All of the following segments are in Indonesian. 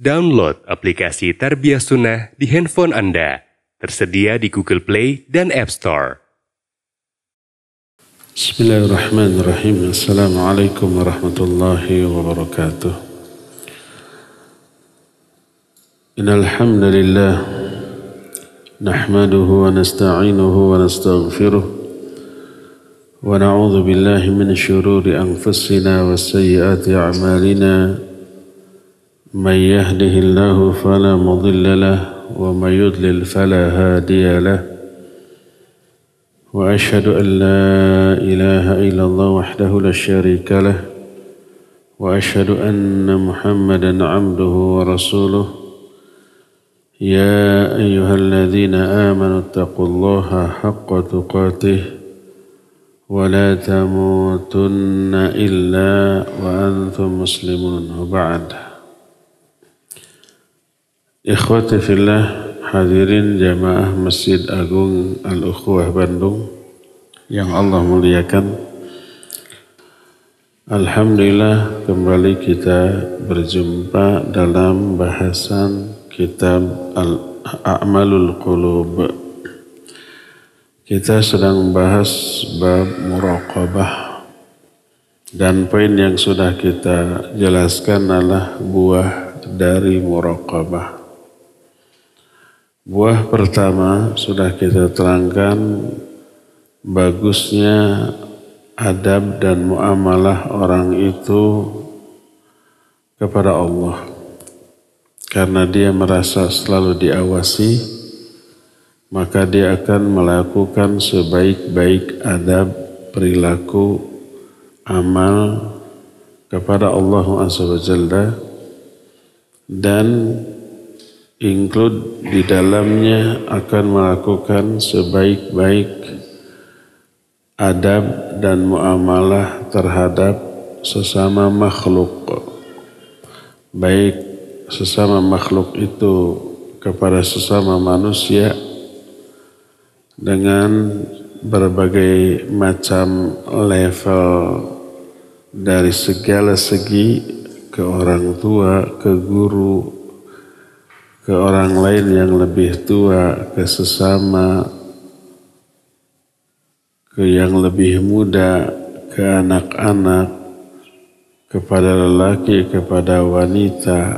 Download aplikasi Tarbiyah Sunnah di handphone Anda. Tersedia di Google Play dan App Store. Bismillahirrahmanirrahim. Assalamualaikum warahmatullahi wabarakatuh. Innal hamdalillah nahmaduhu wa nasta'inuhu wa nastaghfiruh wa na'udzu billahi min syururi anfusina wa sayyiati a'malina. من يهده الله فلا مضل له ومن يضلل فلا هادي له وأشهد أن لا إله إلا الله وحده لا شريك له وأشهد أن محمدا عبده ورسوله يا أيها الذين آمنوا اتقوا الله حق تقاته ولا تموتن إلا وأنتم مسلمون وبعد. Ikhwati fillah, hadirin jamaah Masjid Agung Al-Ukhuwah Bandung yang Allah muliakan. Alhamdulillah kembali kita berjumpa dalam bahasan kitab A'malul Qulub. Kita sedang membahas bab muraqabah, dan poin yang sudah kita jelaskan adalah buah dari muraqabah. Buah pertama sudah kita terangkan bagusnya adab dan muamalah orang itu kepada Allah. Karena dia merasa selalu diawasi, maka dia akan melakukan sebaik-baik adab, perilaku, amal kepada Allah Azza wa Jalla, dan include di dalamnya akan melakukan sebaik-baik adab dan muamalah terhadap sesama makhluk. Baik sesama makhluk itu kepada sesama manusia dengan berbagai macam level dari segala segi, ke orang tua, ke guru, ke orang lain yang lebih tua, ke sesama, ke yang lebih muda, ke anak-anak, kepada lelaki, kepada wanita,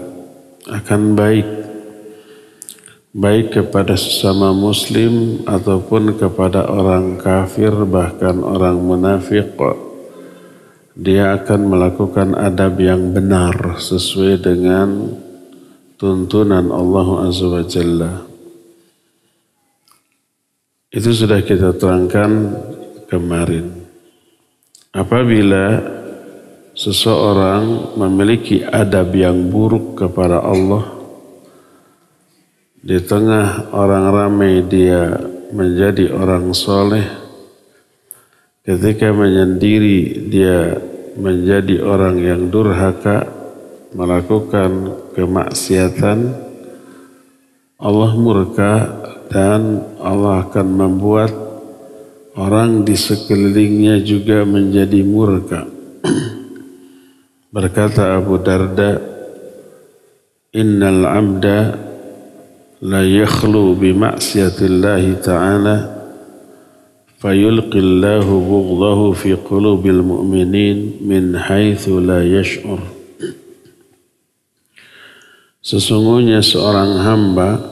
akan baik. Baik kepada sesama muslim ataupun kepada orang kafir, bahkan orang munafik, dia akan melakukan adab yang benar sesuai dengan tuntunan Allah Azza wa Jalla. Itu sudah kita terangkan kemarin. Apabila seseorang memiliki adab yang buruk kepada Allah, di tengah orang ramai dia menjadi orang soleh, ketika menyendiri dia menjadi orang yang durhaka, melakukan kemaksiatan, Allah murka dan Allah akan membuat orang di sekelilingnya juga menjadi murka. Berkata Abu Darda, "Innal 'abda la yakhlu bi ma'siyatillahi ta'ala fayulqillahu bughdahu fi qulubil mu'minin min haitsu la yash'ur." Sesungguhnya seorang hamba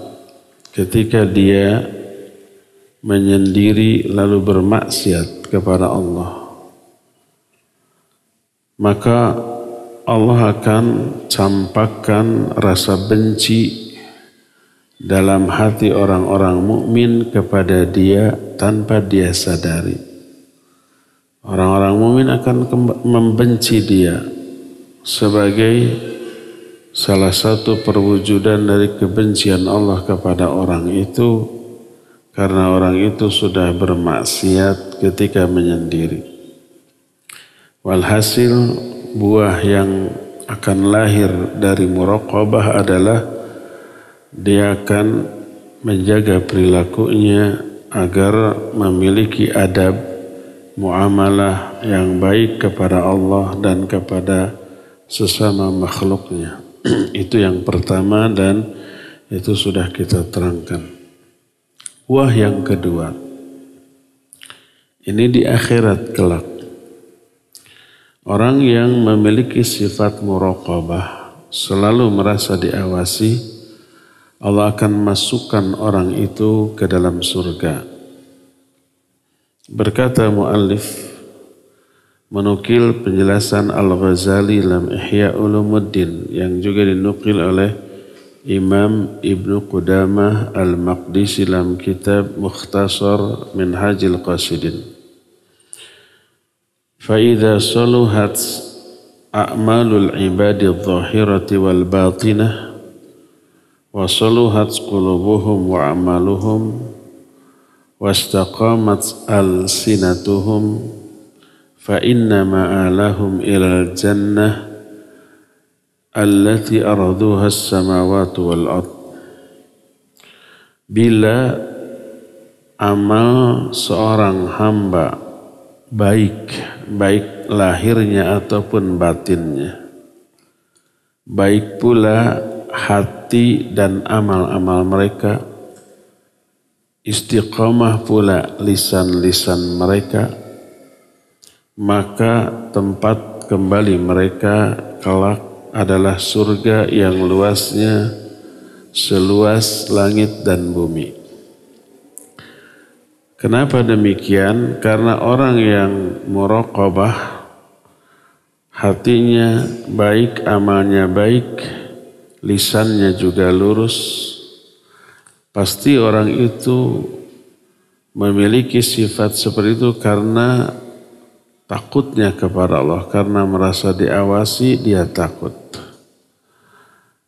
ketika dia menyendiri lalu bermaksiat kepada Allah, maka Allah akan campakkan rasa benci dalam hati orang-orang mukmin kepada dia tanpa dia sadari. Orang-orang mukmin akan membenci dia sebagai salah satu perwujudan dari kebencian Allah kepada orang itu, karena orang itu sudah bermaksiat ketika menyendiri. Walhasil buah yang akan lahir dari muraqabah adalah dia akan menjaga perilakunya agar memiliki adab muamalah yang baik kepada Allah dan kepada sesama makhluknya. Itu yang pertama dan itu sudah kita terangkan. Wah yang kedua, ini di akhirat kelak. Orang yang memiliki sifat muraqabah, selalu merasa diawasi, Allah akan masukkan orang itu ke dalam surga. Berkata muallif, menukil penjelasan Al-Ghazali dalam Ihya Ulumuddin yang juga dinukil oleh Imam Ibnu Qudamah Al-Maqdisi dalam kitab Mukhtasar Minhajil Qasidin. فَإِذَا صَلُحَتْ أَعْمَالُ الْعِبَادِ الظَّاهِرَةِ وَالْبَاطِنَةِ وَصَلُحَتْ قُلُوبُهُمْ وَأَعْمَالُهُمْ وَاسْتَقَامَتْ أَلْسِنَتُهُمْ فَإِنَّ مَآلَهُمْ إِلَى الْجَنَّةِ الَّتِي أَرْضُهَا السَّمَاوَاتُ وَالْأَرْضُ. Bila amal seorang hamba baik lahirnya ataupun batinnya, baik pula hati dan amal-amal mereka, istiqamah pula lisan-lisan mereka, maka tempat kembali mereka kelak adalah surga yang luasnya seluas langit dan bumi. Kenapa demikian? Karena orang yang muraqabah, hatinya baik, amalnya baik, lisannya juga lurus, pasti orang itu memiliki sifat seperti itu karena takutnya kepada Allah, karena merasa diawasi dia takut.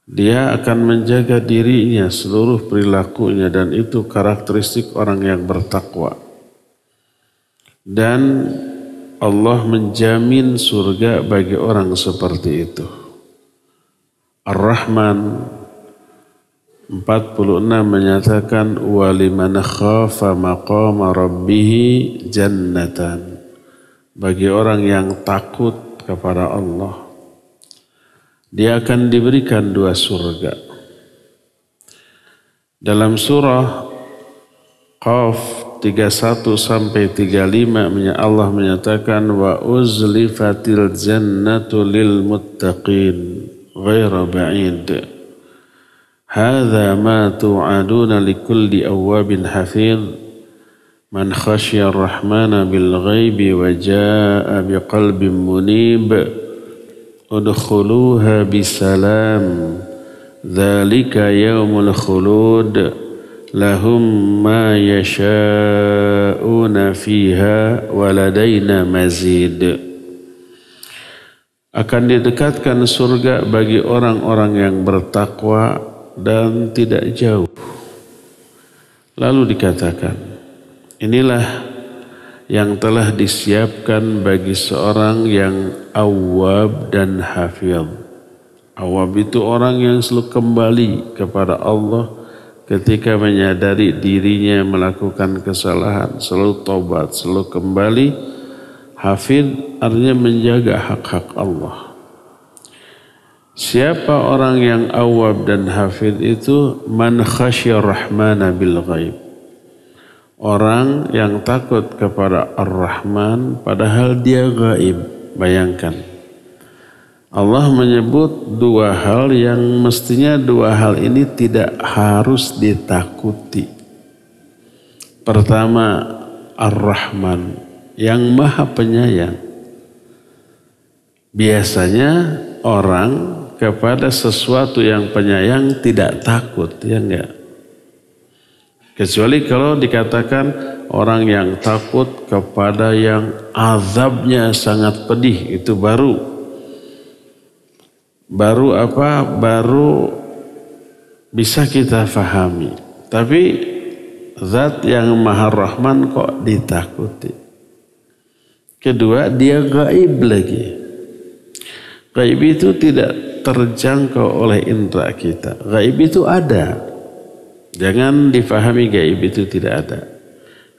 Dia akan menjaga dirinya, seluruh perilakunya, dan itu karakteristik orang yang bertakwa. Dan Allah menjamin surga bagi orang seperti itu. Ar-Rahman 46 menyatakan waliman khafa maqama rabbih jannatan. Bagi orang yang takut kepada Allah, dia akan diberikan 2 surga. Dalam surah Qaf 31 sampai 35 Allah menyatakan wa uzlifatil jannatu lil muttaqin ghaira ba'id. Hadza ma tu'aduna likulli awwabin hafidh man khasyiya ar-rahmana bil ghaibi wa jaa'a biqalbin munib. Udkhuluha bisalam dzalika yaumul khulud lahum ma yasha'una fiha waladaina mazid. Akan didekatkan surga bagi orang-orang yang bertakwa dan tidak jauh. Lalu dikatakan, inilah yang telah disiapkan bagi seorang yang awwab dan hafidh. Awwab itu orang yang selalu kembali kepada Allah ketika menyadari dirinya melakukan kesalahan, selalu taubat, selalu kembali. Hafidh artinya menjaga hak-hak Allah. Siapa orang yang awwab dan hafidh itu? Man khasyar rahmana bil ghaib. Orang yang takut kepada Ar-Rahman padahal dia gaib. Bayangkan. Allah menyebut 2 hal yang mestinya 2 hal ini tidak harus ditakuti. Pertama, Ar-Rahman yang maha penyayang. Biasanya orang kepada sesuatu yang penyayang tidak takut, ya enggak? Kecuali kalau dikatakan orang yang takut kepada yang azabnya sangat pedih, itu baru bisa kita fahami. Tapi zat yang maha rahman kok ditakuti. Kedua, dia gaib lagi. Gaib itu tidak terjangkau oleh indera kita. Gaib itu ada. Jangan difahami gaib itu tidak ada.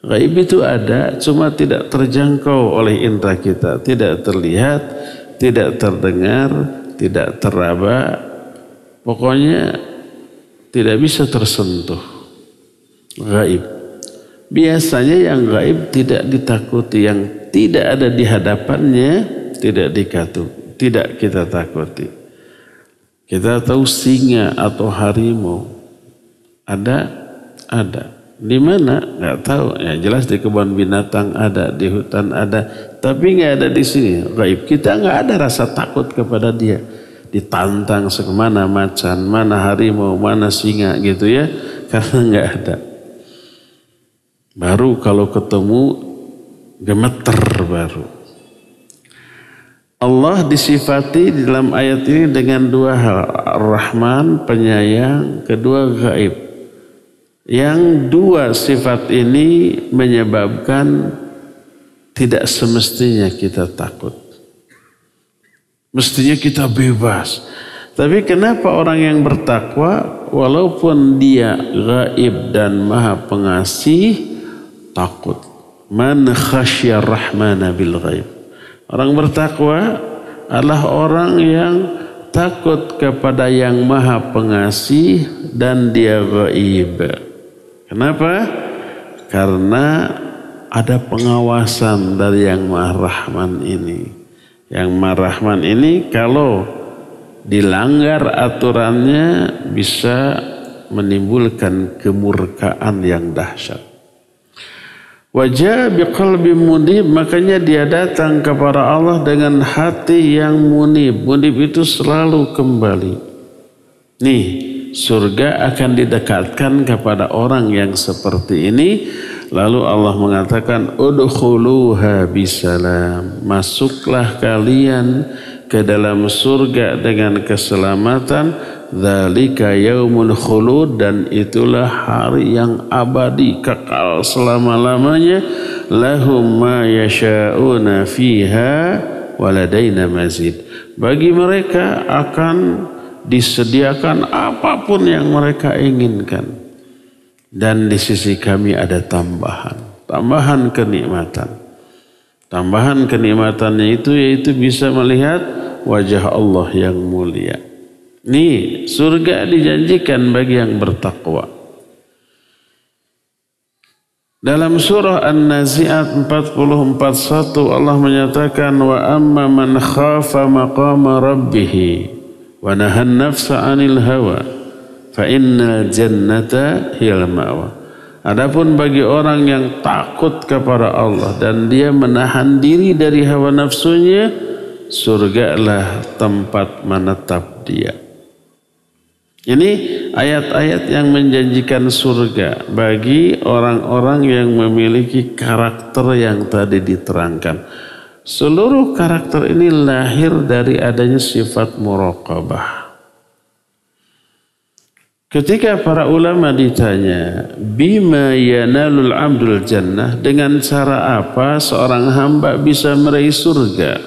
Gaib itu ada, cuma tidak terjangkau oleh indera kita. Tidak terlihat, tidak terdengar, tidak teraba, Pokoknya tidak bisa tersentuh. Gaib. Biasanya yang gaib tidak ditakuti, yang tidak ada di hadapannya tidak kita takuti. Kita tahu singa atau harimau ada. Di mana? Nggak tahu. Ya jelas di kebun binatang ada, di hutan ada, tapi nggak ada di sini. Gaib. Kita nggak ada rasa takut kepada dia. Ditantang sekemana macan, mana harimau, mana singa gitu ya, karena nggak ada. Baru kalau ketemu gemeter baru. Allah disifati di dalam ayat ini dengan dua hal. Rahman, penyayang, kedua gaib. Yang dua sifat ini menyebabkan tidak semestinya kita takut. Mestinya kita bebas. Tapi kenapa orang yang bertakwa walaupun dia gaib dan maha pengasih takut? Man khasyar rahmana bil ghaib. Orang bertakwa adalah orang yang takut kepada yang maha pengasih dan dia gaib. Kenapa? Karena ada pengawasan dari yang maha rahman ini. Yang maha rahman ini kalau dilanggar aturannya bisa menimbulkan kemurkaan yang dahsyat. Wajah biqalbi munib, makanya dia datang kepada Allah dengan hati yang munib. Munib itu selalu kembali. Nih, surga akan didekatkan kepada orang yang seperti ini. Lalu Allah mengatakan, udkhuluha bisalam. Masuklah kalian ke dalam surga dengan keselamatan. Dzalika yaumul khulud, dan itulah hari yang abadi kekal selama-lamanya. Lahum ma yasha'una fiha waladaina mazid. Bagi mereka akan disediakan apapun yang mereka inginkan. Dan di sisi kami ada tambahan kenikmatan. Tambahan kenikmatannya itu yaitu bisa melihat wajah Allah yang mulia. Nih, surga dijanjikan bagi yang bertakwa. Dalam surah An-Nazi'at 40:41 Allah menyatakan wa amma man khafa maqama rabbih wa nahan nafsa 'anil hawa fa innal jannata hiyal ma'wa. Adapun bagi orang yang takut kepada Allah dan dia menahan diri dari hawa nafsunya, surgalah tempat menetap dia. Ini ayat-ayat yang menjanjikan surga bagi orang-orang yang memiliki karakter yang tadi diterangkan. Seluruh karakter ini lahir dari adanya sifat muraqabah. Ketika para ulama ditanya, bima yanalul abdul jannah, dengan cara apa seorang hamba bisa meraih surga?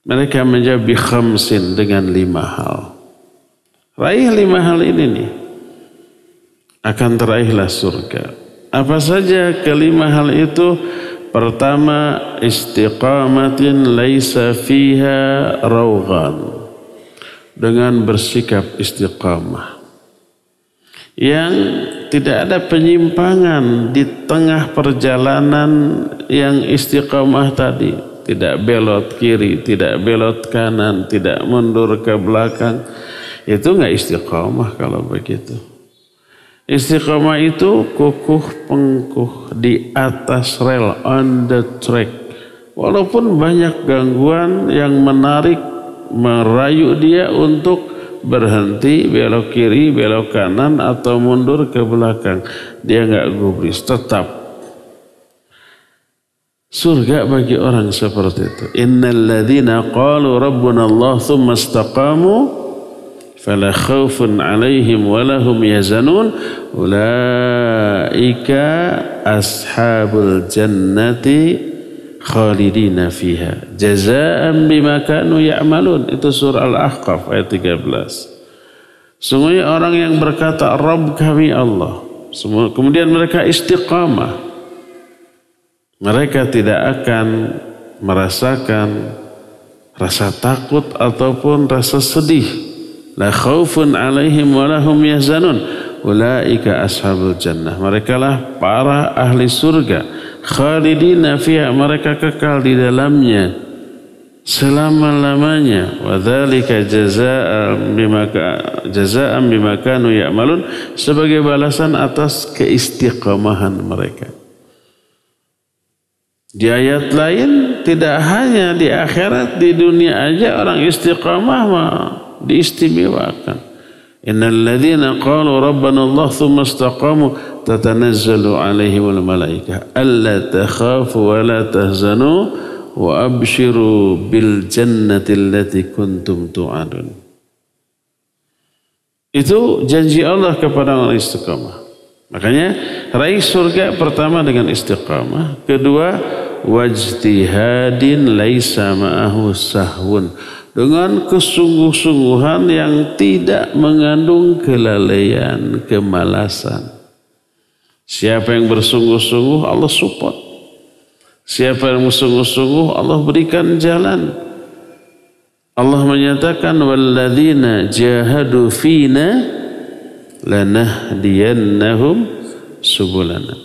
Mereka menjawab bi khamsin, dengan 5 hal. Raih 5 hal ini nih, akan teraihlah surga. Apa saja kelima hal itu? Pertama, istiqamatin laisa fiha rawghan. Dengan bersikap istiqamah. Yang tidak ada penyimpangan di tengah perjalanan yang istiqamah tadi. Tidak belot kiri, tidak belot kanan, tidak mundur ke belakang. Itu enggak istiqamah kalau begitu. Istiqamah itu kukuh pengkuh di atas rel, on the track. Walaupun banyak gangguan yang menarik, merayu dia untuk berhenti, belok kiri, belok kanan, atau mundur ke belakang. Dia enggak gubris, tetap. Surga bagi orang seperti itu. Innal ladzina qalu rabbuna Allah tsumma istaqamu fala khaufun 'alaihim wa lahum yahzanun ulaika ashabul jannati khalidina fiha jazaa'an bima kanu ya'malun. Itu surah Al-Ahqaf ayat 13. Sungguhnya orang yang berkata Rabb kami Allah, kemudian mereka istiqamah, mereka tidak akan merasakan rasa takut ataupun rasa sedih la khaufun 'alaihim wa lahum yahzanun ulaika ashabul jannah. Mereka lah para ahli surga, khalidina fiha, mereka kekal di dalamnya selama-lamanya. Wa dzalika jazaa'an bima kanu ya'malun, sebagai balasan atas keistiqomahan mereka. Di ayat lain, tidak hanya di akhirat, di dunia aja orang istiqamah diistimewakan. Innal ladzina qalu rabbana Allah tsumma istaqamu tatanazzalu 'alaihimul malaikah alla takhafu wa la tahzanu wa abshiru bil jannati allati kuntum tu'adun. Itu janji Allah kepada orang istiqamah. Makanya raih surga pertama dengan istiqamah, kedua wajtihadin laisa ma'ahu sahwun, dengan kesungguh-sungguhan yang tidak mengandung kelalaian, kemalasan. Siapa yang bersungguh-sungguh Allah support. Siapa yang bersungguh-sungguh Allah berikan jalan. Allah menyatakan walladzina jahadu fina lanahdiyannahum subulana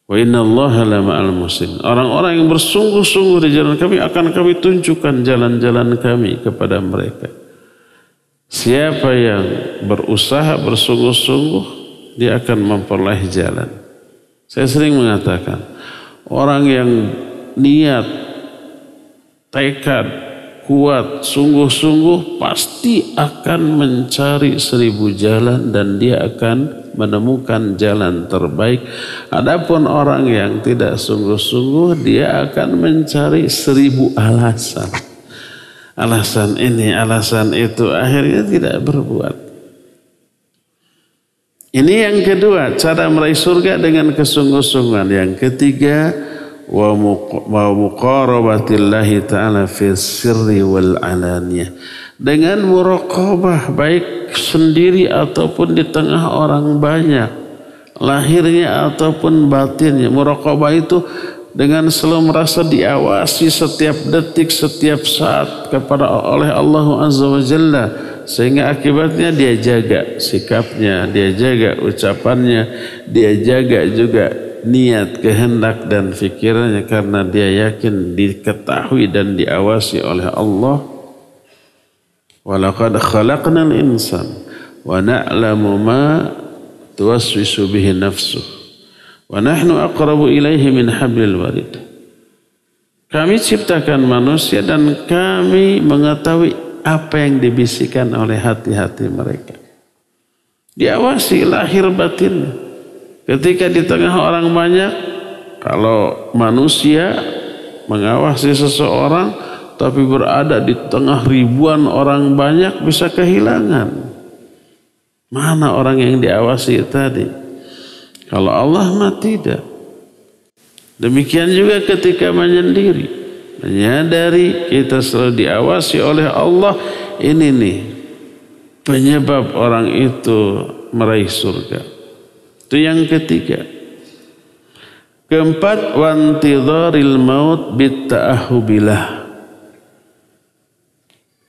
wa innallaha lama'al muhsinin. Orang-orang yang bersungguh-sungguh di jalan kami akan kami tunjukkan jalan-jalan kami kepada mereka. Siapa yang berusaha bersungguh-sungguh, dia akan memperoleh jalan. Saya sering mengatakan, orang yang niat, tekad, kuat, sungguh-sungguh pasti akan mencari 1000 jalan dan dia akan menemukan jalan terbaik. Adapun orang yang tidak sungguh-sungguh, dia akan mencari 1000 alasan. Alasan ini, alasan itu, akhirnya tidak berbuat. Ini yang kedua, cara meraih surga dengan kesungguh-sungguhan. Yang ketiga, wa muqarabatillahi ta'ala fi sirri wal alaniyah, dengan muraqabah baik sendiri ataupun di tengah orang banyak, lahirnya ataupun batinnya. Muraqabah itu dengan selalu merasa diawasi setiap detik, setiap saat oleh Allah Azza wa Jalla, sehingga akibatnya dia jaga sikapnya, dia jaga ucapannya, dia jaga juga niat, kehendak dan fikirannya, karena dia yakin diketahui dan diawasi oleh Allah. Walaqad khalaqnal insan wa na'lamu ma tuwaswisu bihi nafsuh wa nahnu aqrabu ilaihi min hablil warid. Kami ciptakan manusia dan kami mengetahui apa yang dibisikkan oleh hati-hati mereka. Diawasi lahir batin. Ketika di tengah orang banyak, kalau manusia mengawasi seseorang tapi berada di tengah ribuan orang banyak, bisa kehilangan mana orang yang diawasi tadi. Kalau Allah mah tidak. Demikian juga ketika menyendiri, menyadari kita selalu diawasi oleh Allah. Ini nih penyebab orang itu meraih surga. Itu yang ketiga. Keempat, wantidharil maut bitta'ahubilah.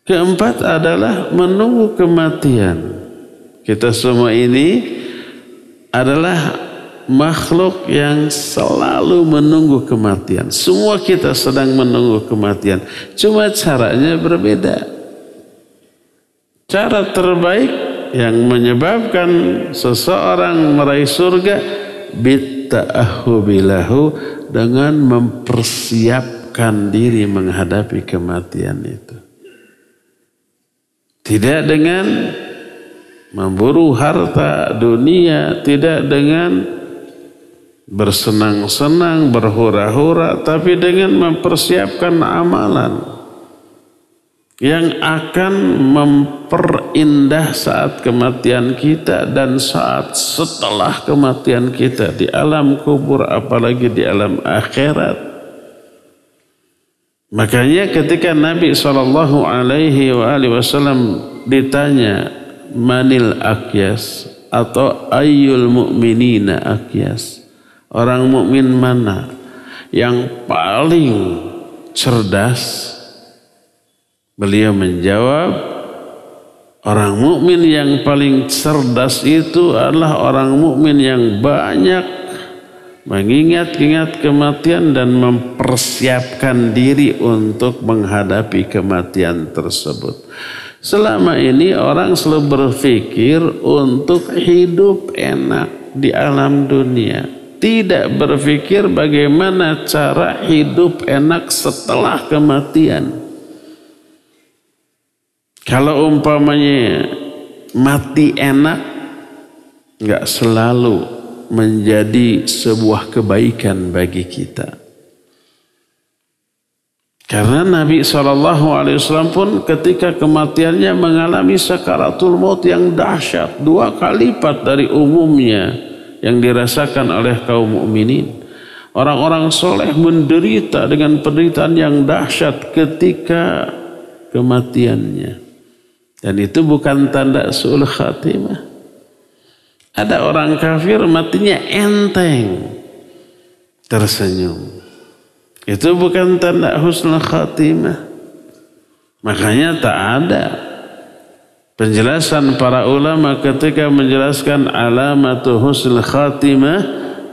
Keempat adalah menunggu kematian. Kita semua ini adalah makhluk yang selalu menunggu kematian. Semua kita sedang menunggu kematian. Cuma caranya berbeda. Cara terbaik yang menyebabkan seseorang meraih surga bitta'ahubilahu, dengan mempersiapkan diri menghadapi kematian itu. Tidak dengan memburu harta dunia, tidak dengan bersenang-senang, berhura-hura, tapi dengan mempersiapkan amalan yang akan memperindah saat kematian kita dan saat setelah kematian kita di alam kubur, apalagi di alam akhirat. Makanya ketika Nabi SAW ditanya manil akyas, atau ayyul mu'minina akyas, orang mukmin mana yang paling cerdas? Beliau menjawab, Orang mukmin yang paling cerdas itu adalah orang mukmin yang banyak mengingat-ingat kematian dan mempersiapkan diri untuk menghadapi kematian tersebut. Selama ini orang selalu berpikir untuk hidup enak di alam dunia, tidak berpikir bagaimana cara hidup enak setelah kematian. Kalau umpamanya mati enak, nggak selalu menjadi sebuah kebaikan bagi kita. Karena Nabi SAW pun ketika kematiannya mengalami sakaratul maut yang dahsyat, 2 kali lipat dari umumnya yang dirasakan oleh kaum mukminin. Orang-orang soleh menderita dengan penderitaan yang dahsyat ketika kematiannya. Dan itu bukan tanda su'ul khatimah. Ada orang kafir matinya enteng, tersenyum. Itu bukan tanda husnul khatimah. Makanya tak ada penjelasan para ulama ketika menjelaskan alamatu husnul khatimah,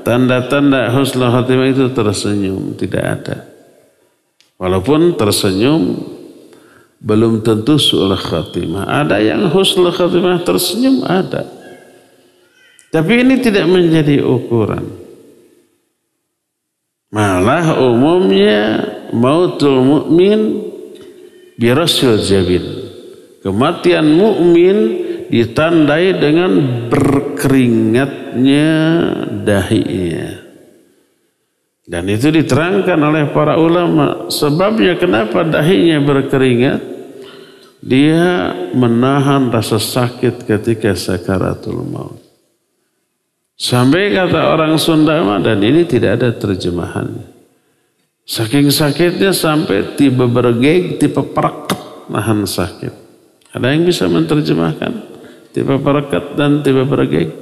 tanda-tanda husnul khatimah itu tersenyum, tidak ada. Walaupun tersenyum belum tentu su'ul khatimah. Ada yang husnul khatimah tersenyum, ada. Tapi ini tidak menjadi ukuran. Malah umumnya mautul mu'min birasil jabin. Kematian mukmin ditandai dengan berkeringatnya dahinya. Dan itu diterangkan oleh para ulama. Sebabnya kenapa dahinya berkeringat? Dia menahan rasa sakit ketika sakaratul maut. Sampai kata orang Sunda, dan ini tidak ada terjemahannya. Saking sakitnya sampai tiba bergeg, tiba pereket nahan sakit. Ada yang bisa menerjemahkan? Tiba pereket dan tiba bergeg.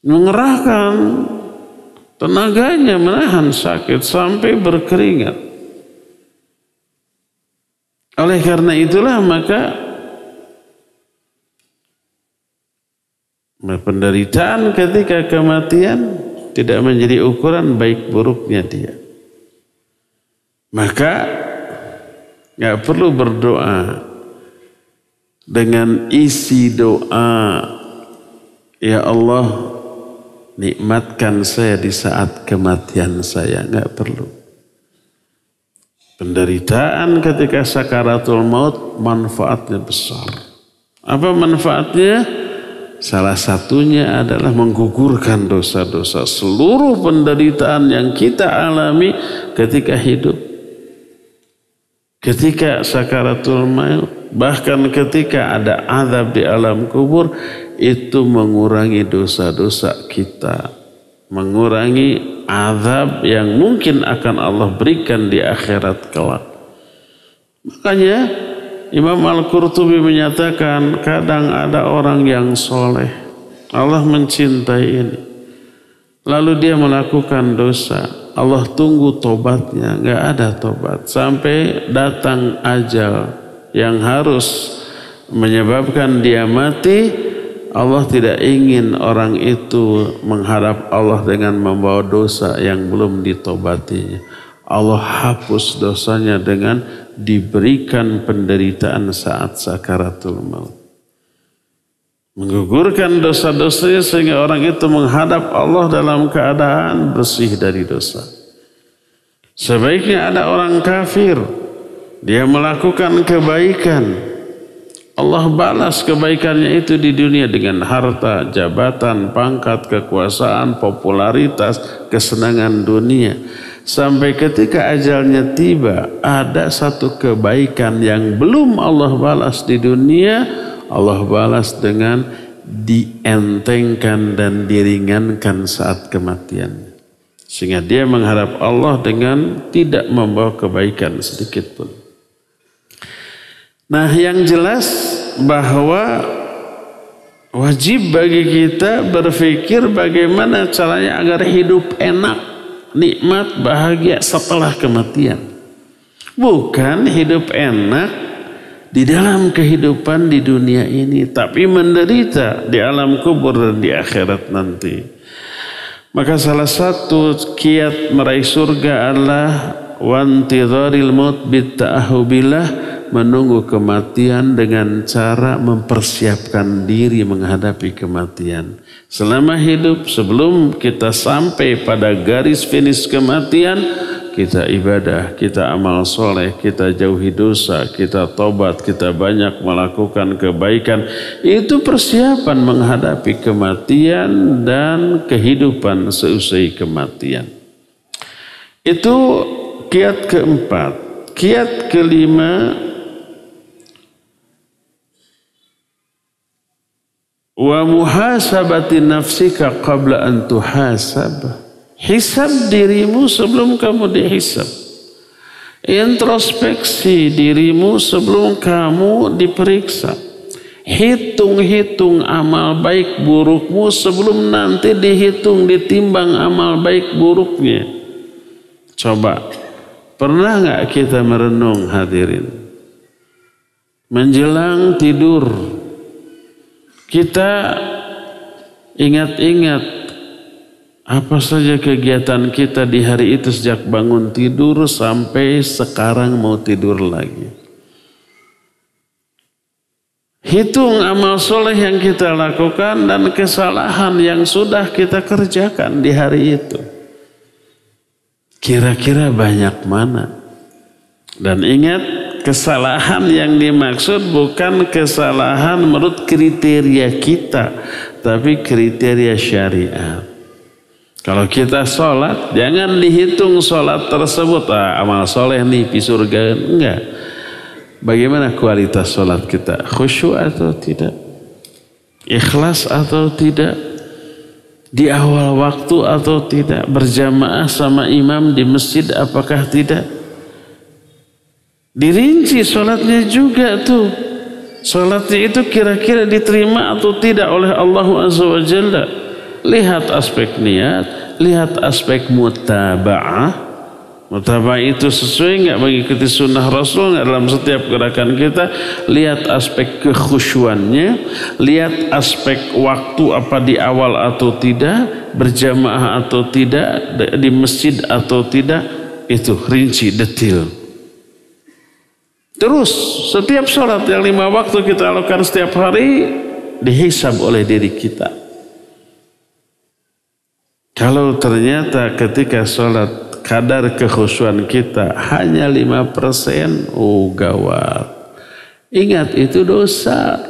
Mengerahkan tenaganya menahan sakit sampai berkeringat. Oleh karena itulah maka penderitaan ketika kematian tidak menjadi ukuran baik buruknya dia. Maka nggak perlu berdoa dengan isi doa, ya Allah nikmatkan saya di saat kematian saya, nggak perlu. Penderitaan ketika sakaratul maut manfaatnya besar. Apa manfaatnya? Salah satunya adalah menggugurkan dosa-dosa. Seluruh penderitaan yang kita alami ketika hidup, ketika sakaratul maut, bahkan ketika ada azab di alam kubur, itu mengurangi dosa-dosa kita, mengurangi azab yang mungkin akan Allah berikan di akhirat kelak. Makanya Imam Al-Qurtubi menyatakan kadang ada orang yang soleh, Allah mencintai ini, lalu dia melakukan dosa, Allah tunggu tobatnya, nggak ada tobat sampai datang ajal yang harus menyebabkan dia mati. Allah tidak ingin orang itu menghadap Allah dengan membawa dosa yang belum ditobatinya. Allah hapus dosanya dengan diberikan penderitaan saat sakaratul maut. Menggugurkan dosa-dosanya sehingga orang itu menghadap Allah dalam keadaan bersih dari dosa. Sebaiknya ada orang kafir, dia melakukan kebaikan, Allah balas kebaikannya itu di dunia dengan harta, jabatan, pangkat, kekuasaan, popularitas, kesenangan dunia. Sampai ketika ajalnya tiba, ada satu kebaikan yang belum Allah balas di dunia, Allah balas dengan dientengkan dan diringankan saat kematian. Sehingga dia menghadap Allah dengan tidak membawa kebaikan sedikit pun. Nah, yang jelas bahwa wajib bagi kita berpikir bagaimana caranya agar hidup enak, nikmat, bahagia setelah kematian. Bukan hidup enak di dalam kehidupan di dunia ini, tapi menderita di alam kubur dan di akhirat nanti. Maka salah satu kiat meraih surga adalah wantidharil maut bitta'ahubillah, menunggu kematian dengan cara mempersiapkan diri menghadapi kematian. Selama hidup, sebelum kita sampai pada garis finish kematian, kita ibadah, kita amal soleh, kita jauhi dosa, kita tobat, kita banyak melakukan kebaikan. Itu persiapan menghadapi kematian dan kehidupan seusai kematian. Itu kiat keempat. Kiat kelima, wa muhasabati nafsika qabla an tuhasab. Hisab dirimu sebelum kamu dihisab. Introspeksi dirimu sebelum kamu diperiksa. Hitung-hitung amal baik burukmu sebelum nanti dihitung, ditimbang amal baik buruknya. Coba, pernah nggak kita merenung hadirin? Menjelang tidur, kita ingat-ingat apa saja kegiatan kita di hari itu sejak bangun tidur sampai sekarang mau tidur lagi. Hitung amal soleh yang kita lakukan dan kesalahan yang sudah kita kerjakan di hari itu. Kira-kira banyak mana? Dan ingat, kesalahan yang dimaksud bukan kesalahan menurut kriteria kita, tapi kriteria syariat. Kalau kita sholat, jangan dihitung sholat tersebut. Amal soleh nih, di surga. Enggak. Bagaimana kualitas sholat kita? Khusyuk atau tidak? Ikhlas atau tidak? Di awal waktu atau tidak? Berjamaah sama imam di masjid apakah tidak? Dirinci sholatnya juga tuh. Sholatnya itu kira-kira diterima atau tidak oleh Allah Azza wa Jalla. Lihat aspek niat, lihat aspek mutaba'ah. Mutaba'ah itu sesuai nggak mengikuti sunnah Rasul nggak dalam setiap gerakan kita. Lihat aspek kekhusyuannya, lihat aspek waktu apa di awal atau tidak, berjamaah atau tidak, di masjid atau tidak. Itu rinci, detil. Terus setiap sholat yang 5 waktu kita lakukan setiap hari dihisab oleh diri kita. Kalau ternyata ketika sholat kadar kekhusyuan kita hanya 5%, oh gawat. Ingat, itu dosa.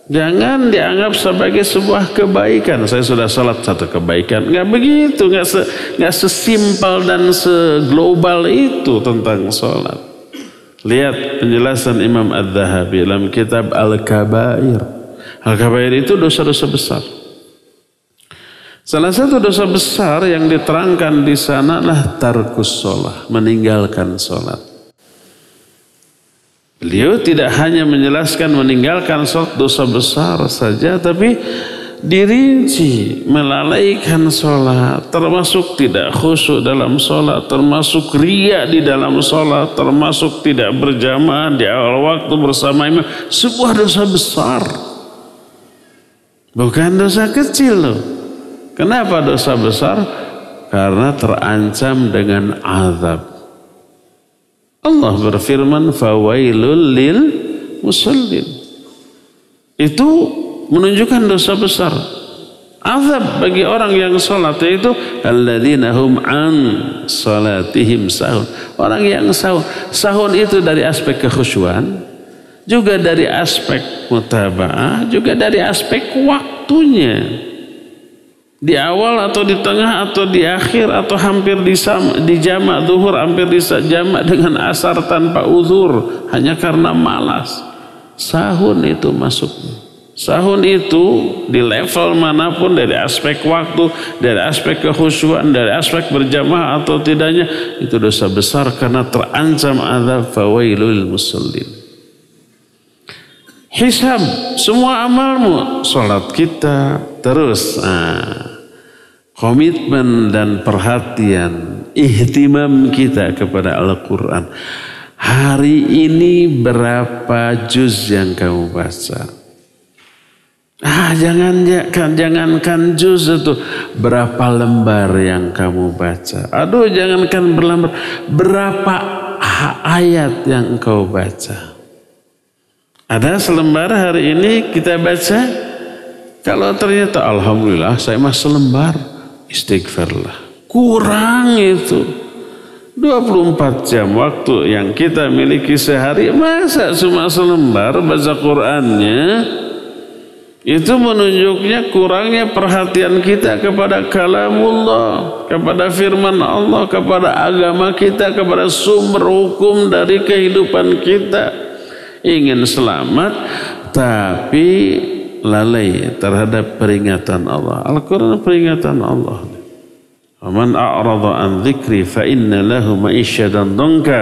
Jangan dianggap sebagai sebuah kebaikan. Saya sudah sholat satu kebaikan. Nggak begitu, nggak sesimpel dan seglobal itu tentang sholat. Lihat penjelasan Imam Adz-Dzahabi dalam kitab Al-Kabair. Al-Kabair itu dosa-dosa besar. Salah satu dosa besar yang diterangkan di sana adalah tarkus sholat, meninggalkan sholat. Beliau tidak hanya menjelaskan meninggalkan sholat dosa besar saja, tapi dirinci melalaikan sholat, termasuk tidak khusyuk dalam sholat, termasuk riya di dalam sholat, termasuk tidak berjamaah di awal waktu bersama imam. Sebuah dosa besar, bukan dosa kecil loh. Kenapa dosa besar? Karena terancam dengan azab. Allah berfirman, fawailul lil musallin. Itu menunjukkan dosa besar. Azab bagi orang yang sholat, yaitu alladzina hum an salatihim sahun. Orang yang sahun. Sahun itu dari aspek kekhusyuan, juga dari aspek mutaba'ah, juga dari aspek waktunya. Di awal atau di tengah atau di akhir atau hampir di jamak zuhur, hampir di jamak dengan asar tanpa uzur hanya karena malas. Sahun itu masuknya. Sahun itu di level manapun, dari aspek waktu, dari aspek kekhusyuan, dari aspek berjamaah atau tidaknya, itu dosa besar karena terancam azab fawailul musallin. Hisab semua amalmu, sholat kita terus. Komitmen dan perhatian, ihtimam kita kepada Al-Quran. hari ini berapa juz yang kamu baca? Jangankan juz itu, berapa lembar yang kamu baca? Aduh, jangankan berlembar, berapa ayat yang engkau baca? Ada selembar hari ini kita baca, kalau ternyata alhamdulillah saya mah selembar, istighfarlah. Kurang itu. 24 jam waktu yang kita miliki sehari, masa cuma selembar baca Qur'annya? Itu menunjuknya kurangnya perhatian kita kepada kalamullah, kepada firman Allah, kepada agama kita, kepada sumber hukum dari kehidupan kita. Ingin selamat tapi lalai terhadap peringatan Allah. Al-Quran peringatan Allah. Man a'rada an dzikri fa inna lahu ma'isyatan dhanka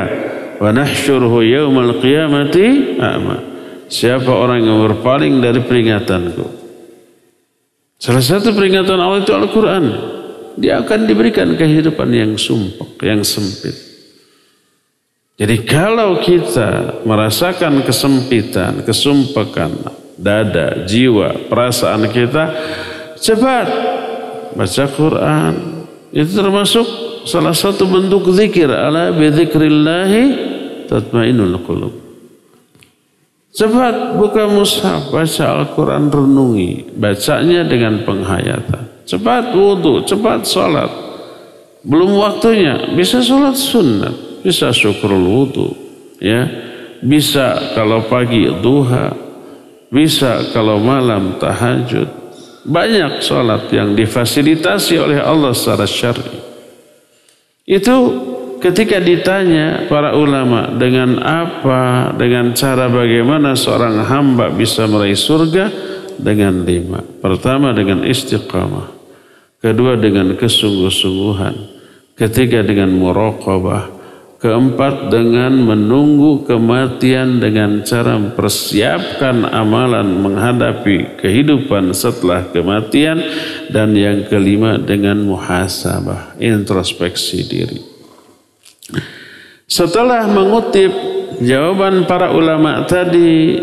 wa nahsyuruhu yaumal qiyamati a'ma. Siapa orang yang berpaling dari peringatanku? Salah satu peringatan Allah itu Al-Quran. Dia akan diberikan kehidupan yang sumpek, yang sempit. Jadi kalau kita merasakan kesempitan, kesumpekan dada, jiwa, perasaan kita, cepat baca Quran. Itu termasuk salah satu bentuk zikir. Ala bi dzikrillahi tatmainnul qulub. Cepat buka mushaf, baca Al-Quran, renungi, bacanya dengan penghayatan. Cepat wudhu, cepat sholat. Belum waktunya, bisa sholat sunat, bisa syukrul wudhu, ya, bisa kalau pagi duha, bisa kalau malam tahajud. Banyak sholat yang difasilitasi oleh Allah secara syar'i. Itu ketika ditanya para ulama dengan apa, dengan cara bagaimana seorang hamba bisa meraih surga, dengan 5. Pertama dengan istiqamah, kedua dengan kesungguh-sungguhan, ketiga dengan muraqabah, keempat dengan menunggu kematian dengan cara mempersiapkan amalan menghadapi kehidupan setelah kematian, dan yang kelima dengan muhasabah, introspeksi diri. Setelah mengutip jawaban para ulama tadi,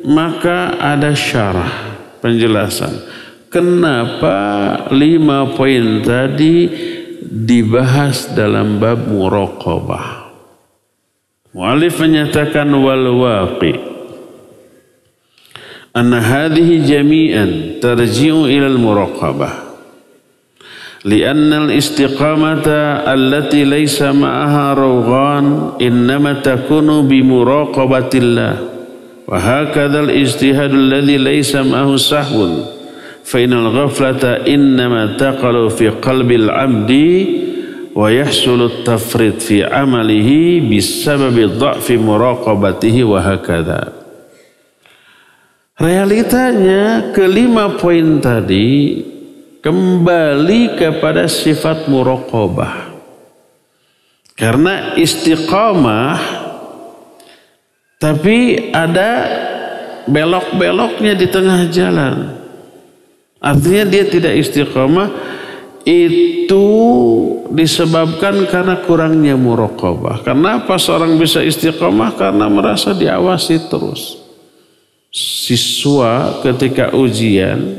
maka ada syarah, penjelasan. Kenapa 5 poin tadi dibahas dalam bab muraqabah? Mu'allif menyatakan wal waqi anna hadhihi jami'an tarji'u ila al muraqabah. لأن الاستقامة التي ليس معها روغان إنما تكون بمراقبة الله وهكذا الاجتهاد الذي ليس معه سهو فإن الغفلة إنما تقع في قلب العبد ويحصل التفريط في عمله بسبب ضعف مراقبته وهكذا. Realitanya kelima poin tadi kembali kepada sifat muraqabah. Karena istiqamah tapi ada belok-beloknya di tengah jalan. Artinya dia tidak istiqamah, itu disebabkan karena kurangnya muraqabah. Kenapa seorang bisa istiqamah? Karena merasa diawasi terus. Siswa ketika ujian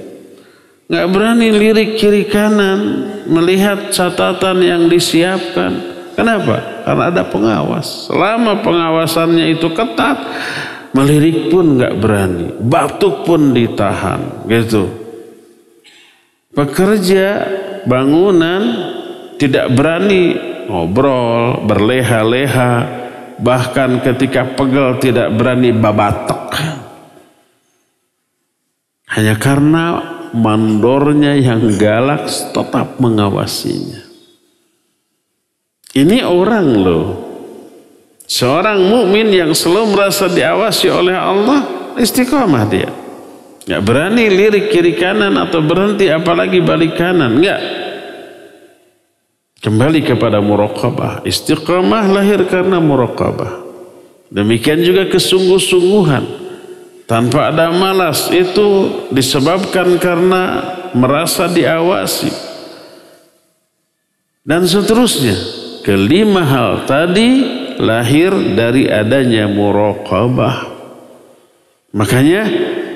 nggak berani lirik kiri kanan melihat catatan yang disiapkan. Kenapa? Karena ada pengawas. Selama pengawasannya itu ketat, melirik pun nggak berani, batuk pun ditahan, gitu. Pekerja bangunan tidak berani ngobrol, berleha-leha, bahkan ketika pegel tidak berani babatek. Hanya karena mandornya yang galak tetap mengawasinya. Ini orang loh. Seorang mukmin yang selalu merasa diawasi oleh Allah, istiqamah dia. Nggak berani lirik kiri kanan atau berhenti apalagi balik kanan. Nggak. Kembali kepada muraqabah. Istiqamah lahir karena muraqabah. Demikian juga kesungguh-sungguhan. Tanpa ada malas, itu disebabkan karena merasa diawasi. Dan seterusnya. Kelima hal tadi lahir dari adanya muraqabah. Makanya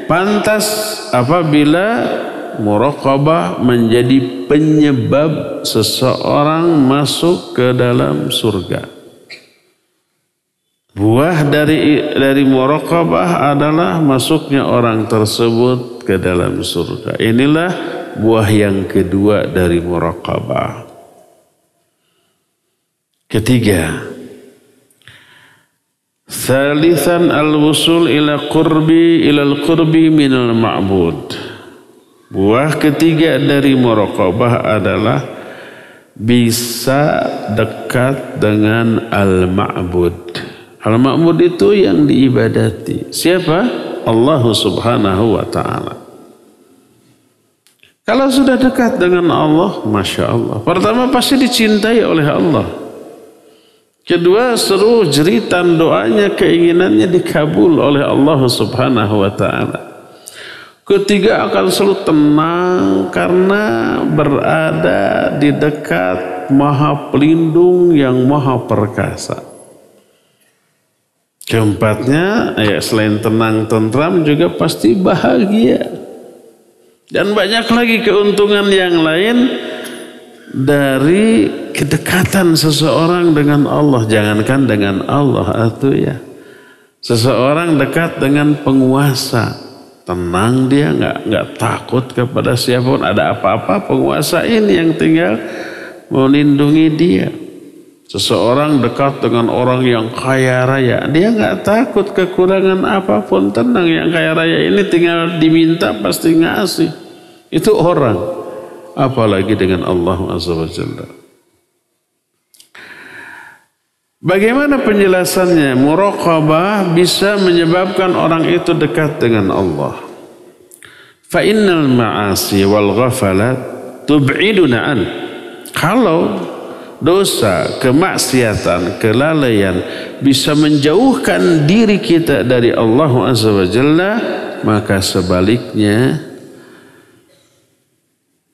pantas apabila muraqabah menjadi penyebab seseorang masuk ke dalam surga. Buah dari muraqabah adalah masuknya orang tersebut ke dalam surga. Inilah buah yang kedua dari muraqabah. Ketiga, Thalithan al-wusul ila al-qurbi minal ma'bud. Buah ketiga dari muraqabah adalah bisa dekat dengan al-ma'bud. Al-ma'bud itu yang diibadati. Siapa? Allah Subhanahu wa ta'ala. Kalau sudah dekat dengan Allah, Masya Allah. Pertama pasti dicintai oleh Allah. Kedua, seluruh jeritan doanya, keinginannya dikabul oleh Allah Subhanahu wa ta'ala. Ketiga, akan selalu tenang karena berada di dekat Maha Pelindung yang Maha Perkasa. Keempatnya, selain tenang tentram juga pasti bahagia. Dan banyak lagi keuntungan yang lain dari kedekatan seseorang dengan Allah. Jangankan dengan Allah seseorang dekat dengan penguasa, tenang dia, nggak takut kepada siapapun. Ada apa-apa penguasa ini yang tinggal melindungi dia. Seseorang dekat dengan orang yang kaya raya, dia nggak takut kekurangan apapun, tenang. Yang kaya raya ini tinggal diminta pasti ngasih. Itu orang, apalagi dengan Allah Azza wa Jalla. Bagaimana penjelasannya? Muraqabah bisa menyebabkan orang itu dekat dengan Allah. Fa innal ma'asi wal ghafalat tub'iduna an. Kalau dosa, kemaksiatan, kelalaian bisa menjauhkan diri kita dari Allah Azza wa Jalla, maka sebaliknya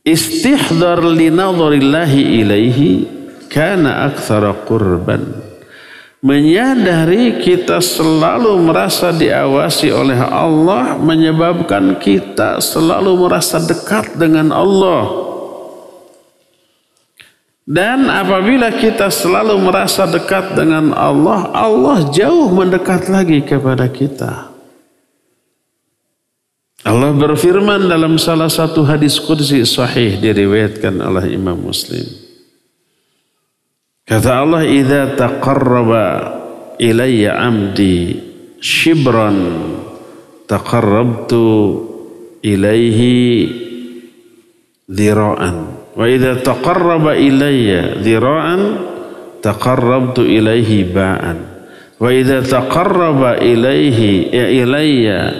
istihdar li nadharillahi ilaihi kana aktsara qurban. Menyadari kita selalu merasa diawasi oleh Allah menyebabkan kita selalu merasa dekat dengan Allah. Dan apabila kita selalu merasa dekat dengan Allah, Allah jauh mendekat lagi kepada kita. Allah berfirman dalam salah satu hadis qudsi sahih diriwayatkan oleh Imam Muslim. Kata Allah, "Idza taqarraba ilayya 'amdi shibran taqarrabtu ilaihi dhira'an wa idza taqarraba ilayya dhira'an taqarrabtu ilaihi ba'an wa idza taqarraba ilayya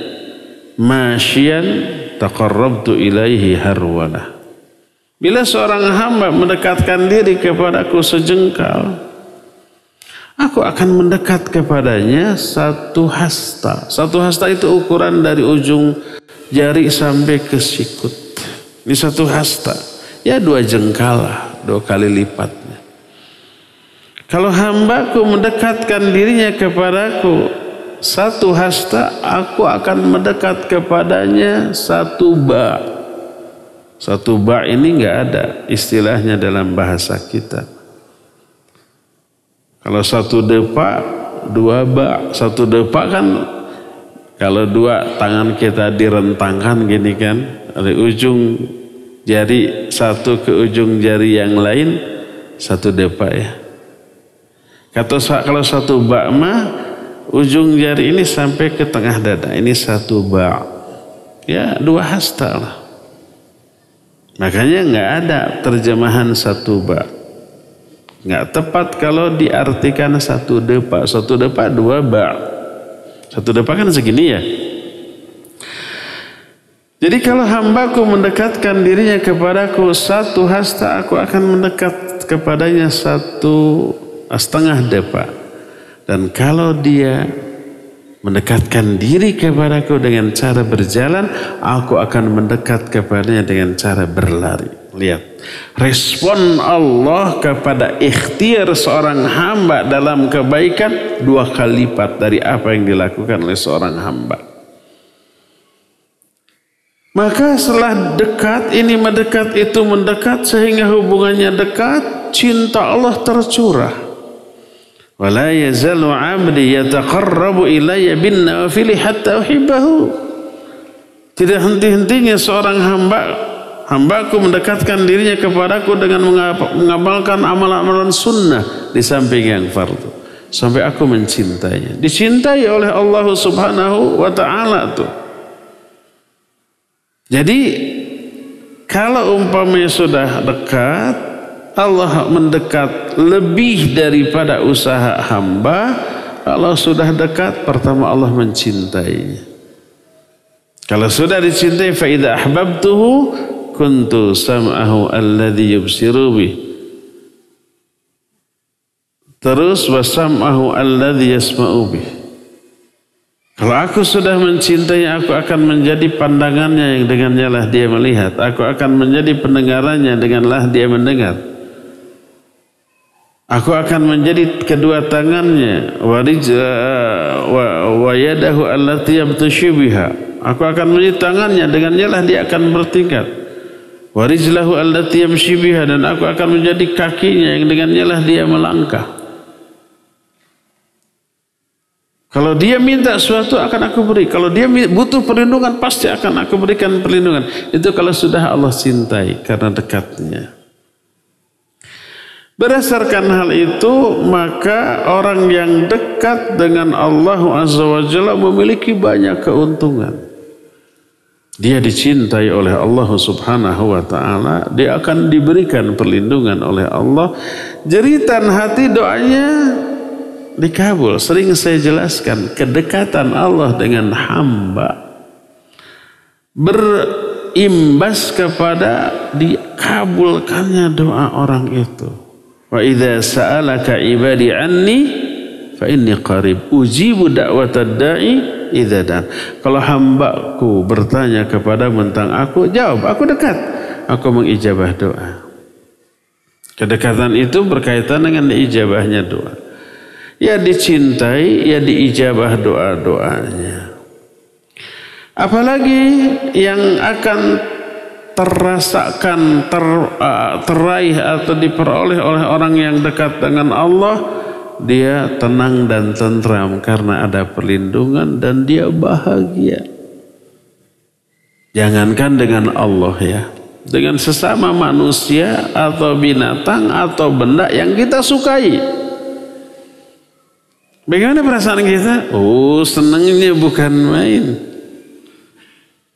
masyian taqarrabtu ilaihi harwalah." Bila seorang hamba mendekatkan diri kepadaku sejengkal, aku akan mendekat kepadanya satu hasta. Satu hasta itu ukuran dari ujung jari sampai ke sikut. Ini satu hasta. Ya 2 jengkal lah, 2 kali lipatnya. Kalau hambaku mendekatkan dirinya kepadaku satu hasta, aku akan mendekat kepadanya satu ba'. Satu ba' ini nggak ada istilahnya dalam bahasa kita. Kalau satu depa, 2 ba'. Satu depa kan kalau 2 tangan kita direntangkan gini kan, dari ujung jari satu ke ujung jari yang lain, satu depa ya. Kalau satu ba' mah ujung jari ini sampai ke tengah dada, ini satu ba'. Ya 2 hasta lah. Makanya nggak ada terjemahan satu ba'. Nggak tepat kalau diartikan satu depa. Satu depa 2 ba'. Satu depa kan segini ya. Jadi kalau hambaku mendekatkan dirinya kepadaku satu hasta, aku akan mendekat kepadanya 1,5 depa. Dan kalau dia mendekatkan diri kepadaku dengan cara berjalan, aku akan mendekat kepadanya dengan cara berlari. Lihat, respon Allah kepada ikhtiar seorang hamba dalam kebaikan 2 kali lipat dari apa yang dilakukan oleh seorang hamba. Maka setelah dekat, ini mendekat, itu mendekat, sehingga hubungannya dekat, cinta Allah tercurah. Wala yazalu 'abdi yataqarrabu ilayya bin nawafili hatta uhibbahu. Tidak henti-hentinya seorang hambaku mendekatkan dirinya kepadaku dengan mengamalkan amalan-amalan sunnah di samping yang fardu, sampai aku mencintainya. Dicintai oleh Allah Subhanahu wa ta'ala tuh. Jadi kalau umpamanya sudah dekat, Allah mendekat lebih daripada usaha hamba. Kalau sudah dekat, pertama Allah mencintainya. Kalau sudah dicintai, fa idza ahbabtuhu kuntu sam'ahu alladhi yubsiru bih. Terus wa sam'ahu alladhi yasma'u bih. Kalau aku sudah mencintai, aku akan menjadi pandangannya yang dengannya lah dia melihat. Aku akan menjadi pendengarannya denganlah dia mendengar. Aku akan menjadi kedua tangannya wa yadahu allati yabtashu biha. Aku akan menjadi tangannya dengannya lah dia akan bertingkat. Wa rijlahu allati yamshi biha, dan aku akan menjadi kakinya yang dengannya lah dia melangkah. Kalau dia minta sesuatu akan aku beri. Kalau dia butuh perlindungan pasti akan aku berikan perlindungan. Itu kalau sudah Allah cintai karena dekatnya. Berdasarkan hal itu, maka orang yang dekat dengan Allah Azza wa Jalla memiliki banyak keuntungan. Dia dicintai oleh Allah Subhanahu wa ta'ala. Dia akan diberikan perlindungan oleh Allah. Jeritan hati doanya dikabul. Sering saya jelaskan, kedekatan Allah dengan hamba berimbas kepada dikabulkannya doa orang itu. Wa idza sa'alaka ibadi anni fa inni qarib ujibu da'watad da'i idza dan. Kalau hambaku bertanya kepada tentang aku, jawab, aku dekat, aku mengijabah doa. Kedekatan itu berkaitan dengan diijabahnya doa. Ya dicintai, ya diijabah doa-doanya. Apalagi yang akan terasakan, teraih atau diperoleh oleh orang yang dekat dengan Allah, dia tenang dan tentram karena ada perlindungan dan dia bahagia. Jangankan dengan Allah ya, dengan sesama manusia atau binatang atau benda yang kita sukai. Bagaimana perasaan kita? Oh, senangnya bukan main.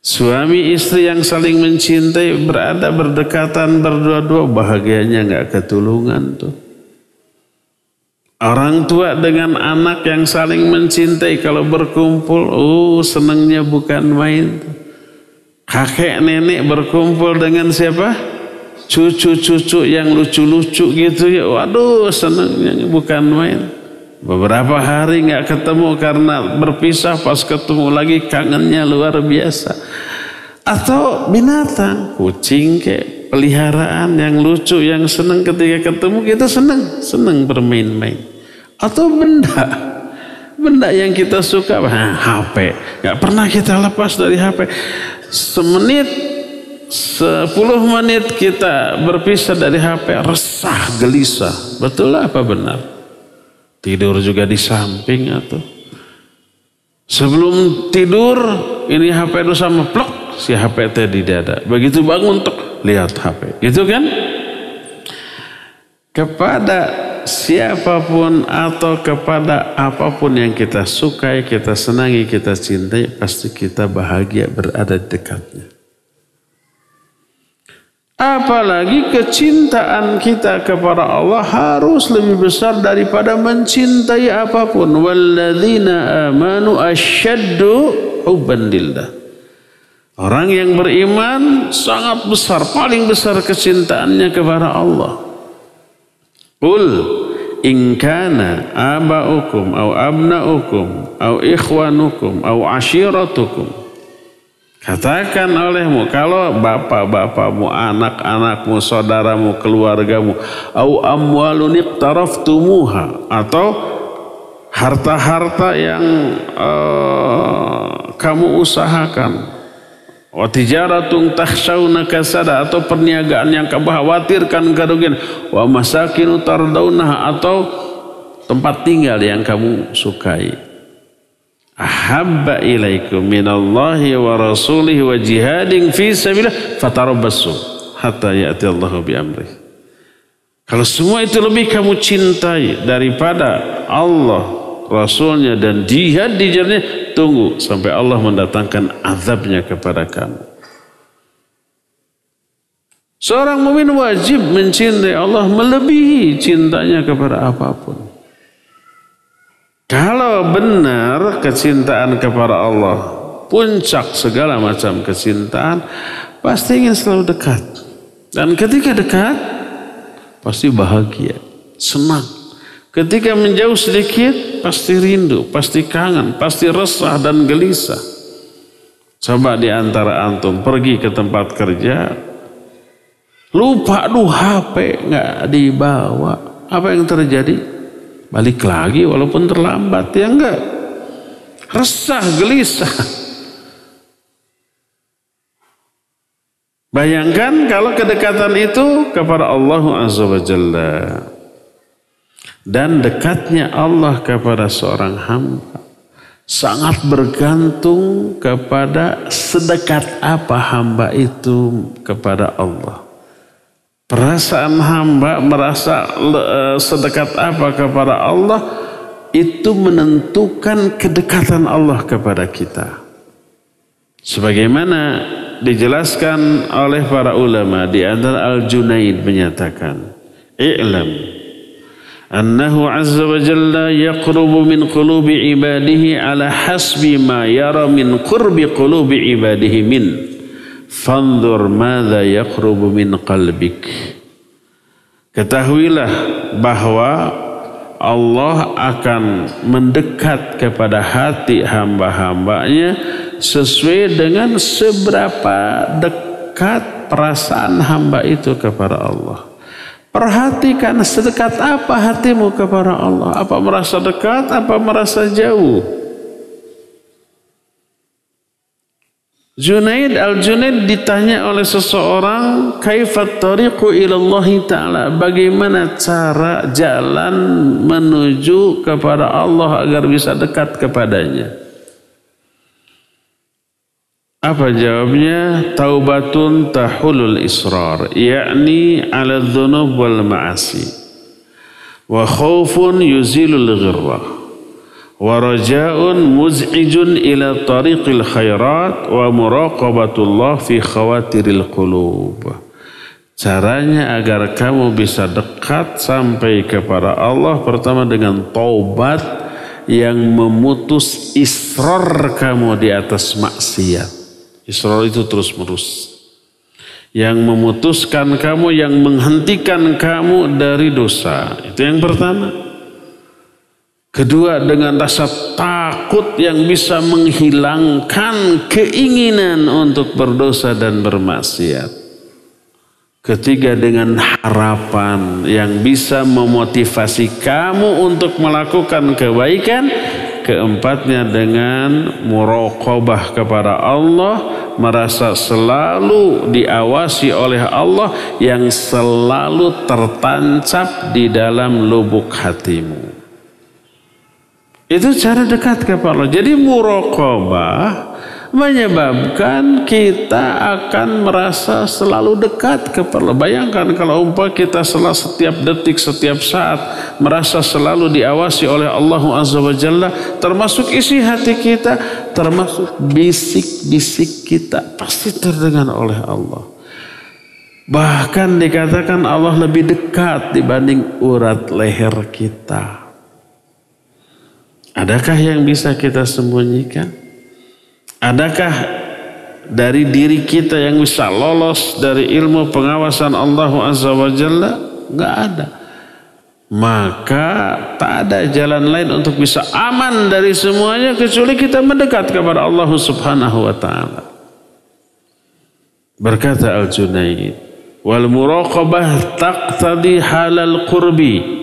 Suami istri yang saling mencintai, berada berdekatan berdua-dua, bahagianya nggak ketulungan tuh. Orang tua dengan anak yang saling mencintai kalau berkumpul, oh senangnya bukan main. Kakek nenek berkumpul dengan siapa? Cucu-cucu yang lucu-lucu gitu ya, waduh senangnya bukan main. Beberapa hari nggak ketemu karena berpisah, pas ketemu lagi kangennya luar biasa. Atau binatang, kucing kayak peliharaan yang lucu, yang senang ketika ketemu kita senang bermain-main. Atau benda yang kita suka, HP, nggak pernah kita lepas dari HP. Semenit, 10 menit kita berpisah dari HP, resah, gelisah. Betul apa benar? Tidur juga di samping atau sebelum tidur ini HP itu sama plok, si HP teh di dada. Begitu bangun tek lihat HP, gitu kan? Kepada siapapun atau kepada apapun yang kita sukai, kita senangi, kita cintai, pasti kita bahagia berada di dekatnya. Apalagi kecintaan kita kepada Allah harus lebih besar daripada mencintai apapun. Walladzina amanu asyaddu hubban lillah. Orang yang beriman sangat besar, paling besar kecintaannya kepada Allah. Qul in kana aba'ukum aw abna'ukum aw ikhwanukum aw ashiratukum Katakan olehmu, kalau bapak-bapakmu, anak-anakmu, saudaramu, keluargamu, au amwalun iqtaraftumuha, atau harta-harta yang kamu usahakan, wa tijaratun takhshawna kasada, atau perniagaan yang kamu khawatirkan kerugian, wa masakinu tardawnaha, atau tempat tinggal yang kamu sukai. Ahabba ilaikum minallahi wa rasulihi wa jihadin fi sabilillah fatarabbasu hatta ya'ti Allahu bi amrih. Kalau semua itu lebih kamu cintai daripada Allah, Rasulnya, dan jihad di jalannya, tunggu sampai Allah mendatangkan azabnya kepada kamu. Seorang mukmin wajib mencintai Allah melebihi cintanya kepada apapun. Kalau benar kecintaan kepada Allah, puncak segala macam kecintaan, pasti ingin selalu dekat. Dan ketika dekat, pasti bahagia, senang. Ketika menjauh sedikit, pasti rindu, pasti kangen, pasti resah dan gelisah. Coba di antara antum pergi ke tempat kerja, lupa HP nggak dibawa, apa yang terjadi? Balik lagi walaupun terlambat, ya enggak? Resah, gelisah. Bayangkan kalau kedekatan itu kepada Allah Azza wa Jalla. Dan dekatnya Allah kepada seorang hamba sangat bergantung kepada sedekat apa hamba itu kepada Allah. Perasaan hamba merasa sedekat apa kepada Allah, itu menentukan kedekatan Allah kepada kita. Sebagaimana dijelaskan oleh para ulama, di antara Al-Junaid menyatakan, "I'lam annahu azza wa jalla yaqrubu min qulubi ibadihi ala hasbi ma yara min qurbi qulubi ibadihi min. Fanzur madza yaqrubu min qalbik." Ketahuilah bahwa Allah akan mendekat kepada hati hamba-hambanya sesuai dengan seberapa dekat perasaan hamba itu kepada Allah. Perhatikan sedekat apa hatimu kepada Allah. Apa merasa dekat, apa merasa jauh? Al-Junaid ditanya oleh seseorang, kaifat tariqu ilallahi ta'ala, bagaimana cara jalan menuju kepada Allah agar bisa dekat kepadanya? Apa jawabnya? Taubatun tahulul israr, yakni ala dhunub wal ma'asi, wa khawfun yuzilul ghirrah, wa raja'un muz'ijun ila tariqil khairat, wa muraqabatullah fi khawatiril qulub. Caranya agar kamu bisa dekat sampai kepada Allah, pertama dengan taubat yang memutus israr kamu di atas maksiat. Israr itu terus menerus, yang memutuskan kamu, yang menghentikan kamu dari dosa. Itu yang pertama. Kedua, dengan rasa takut yang bisa menghilangkan keinginan untuk berdosa dan bermaksiat. Ketiga, dengan harapan yang bisa memotivasi kamu untuk melakukan kebaikan. Keempatnya, dengan muraqabah kepada Allah, merasa selalu diawasi oleh Allah yang selalu tertancap di dalam lubuk hatimu. Itu cara dekat kepada Allah. Jadi muraqabah menyebabkan kita akan merasa selalu dekat kepada Allah. Bayangkan kalau umpama kita setiap detik, setiap saat merasa selalu diawasi oleh Allah Azza wa Jalla, termasuk isi hati kita, termasuk bisik-bisik kita, pasti terdengar oleh Allah. Bahkan dikatakan Allah lebih dekat dibanding urat leher kita. Adakah yang bisa kita sembunyikan? Adakah dari diri kita yang bisa lolos dari ilmu pengawasan Allah Azza wa Jalla? Enggak ada. Maka tak ada jalan lain untuk bisa aman dari semuanya kecuali kita mendekat kepada Allah Subhanahu wa ta'ala. Berkata Al-Junaid, wal muraqabah taqtadi halal qurbi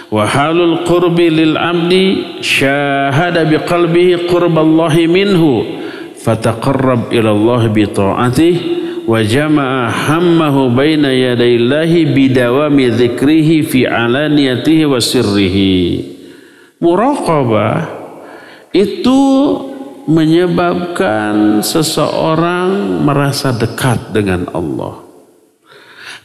wa halul qurbi lil abdi syahada biqalbihi qurballahi minhu fataqarrab ila Allah bi ta'atihi wa jama'a hammahu baina yadayillahi bidawami dzikrihi fi alaniyatihi wa sirrihi. Muraqabah itu menyebabkan seseorang merasa dekat dengan Allah.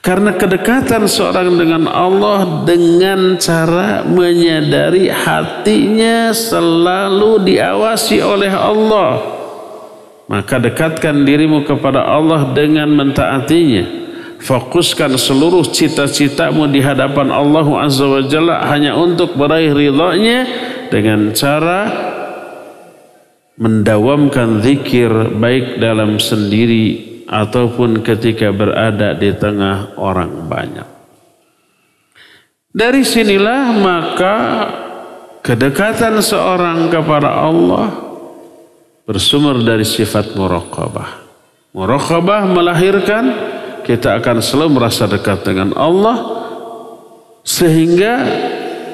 Karena kedekatan seorang dengan Allah dengan cara menyadari hatinya selalu diawasi oleh Allah. Maka dekatkan dirimu kepada Allah dengan mentaatinya. Fokuskan seluruh cita-citamu di hadapan Allah Azza wa Jalla hanya untuk meraih ridha-Nya dengan cara mendawamkan zikir baik dalam sendiri ataupun ketika berada di tengah orang banyak. Dari sinilah maka kedekatan seorang kepada Allah bersumber dari sifat muraqabah. Muraqabah melahirkan kita akan selalu merasa dekat dengan Allah, sehingga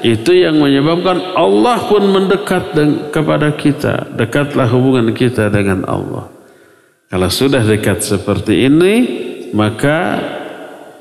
itu yang menyebabkan Allah pun mendekat kepada kita. Dekatlah hubungan kita dengan Allah. Kalau sudah dekat seperti ini, maka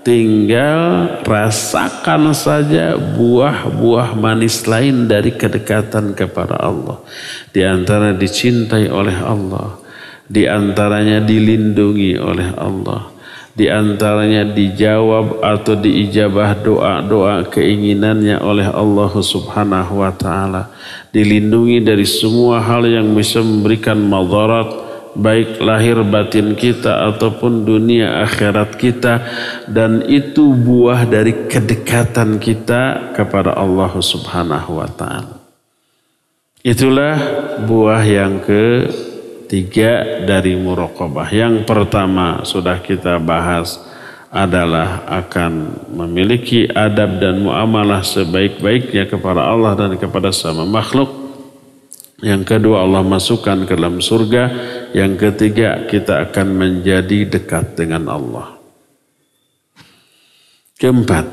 tinggal rasakan saja buah-buah manis lain dari kedekatan kepada Allah. Di antara dicintai oleh Allah, di antaranya dilindungi oleh Allah, di antaranya dijawab atau diijabah doa-doa keinginannya oleh Allah Subhanahu wa taala, dilindungi dari semua hal yang bisa memberikan madarat baik lahir batin kita ataupun dunia akhirat kita, dan itu buah dari kedekatan kita kepada Allah Subhanahu wa taala. Itulah buah yang ketiga dari muraqabah. Yang pertama sudah kita bahas adalah akan memiliki adab dan muamalah sebaik-baiknya kepada Allah dan kepada sama makhluk. Yang kedua, Allah masukkan ke dalam surga. Yang ketiga, kita akan menjadi dekat dengan Allah. Keempat,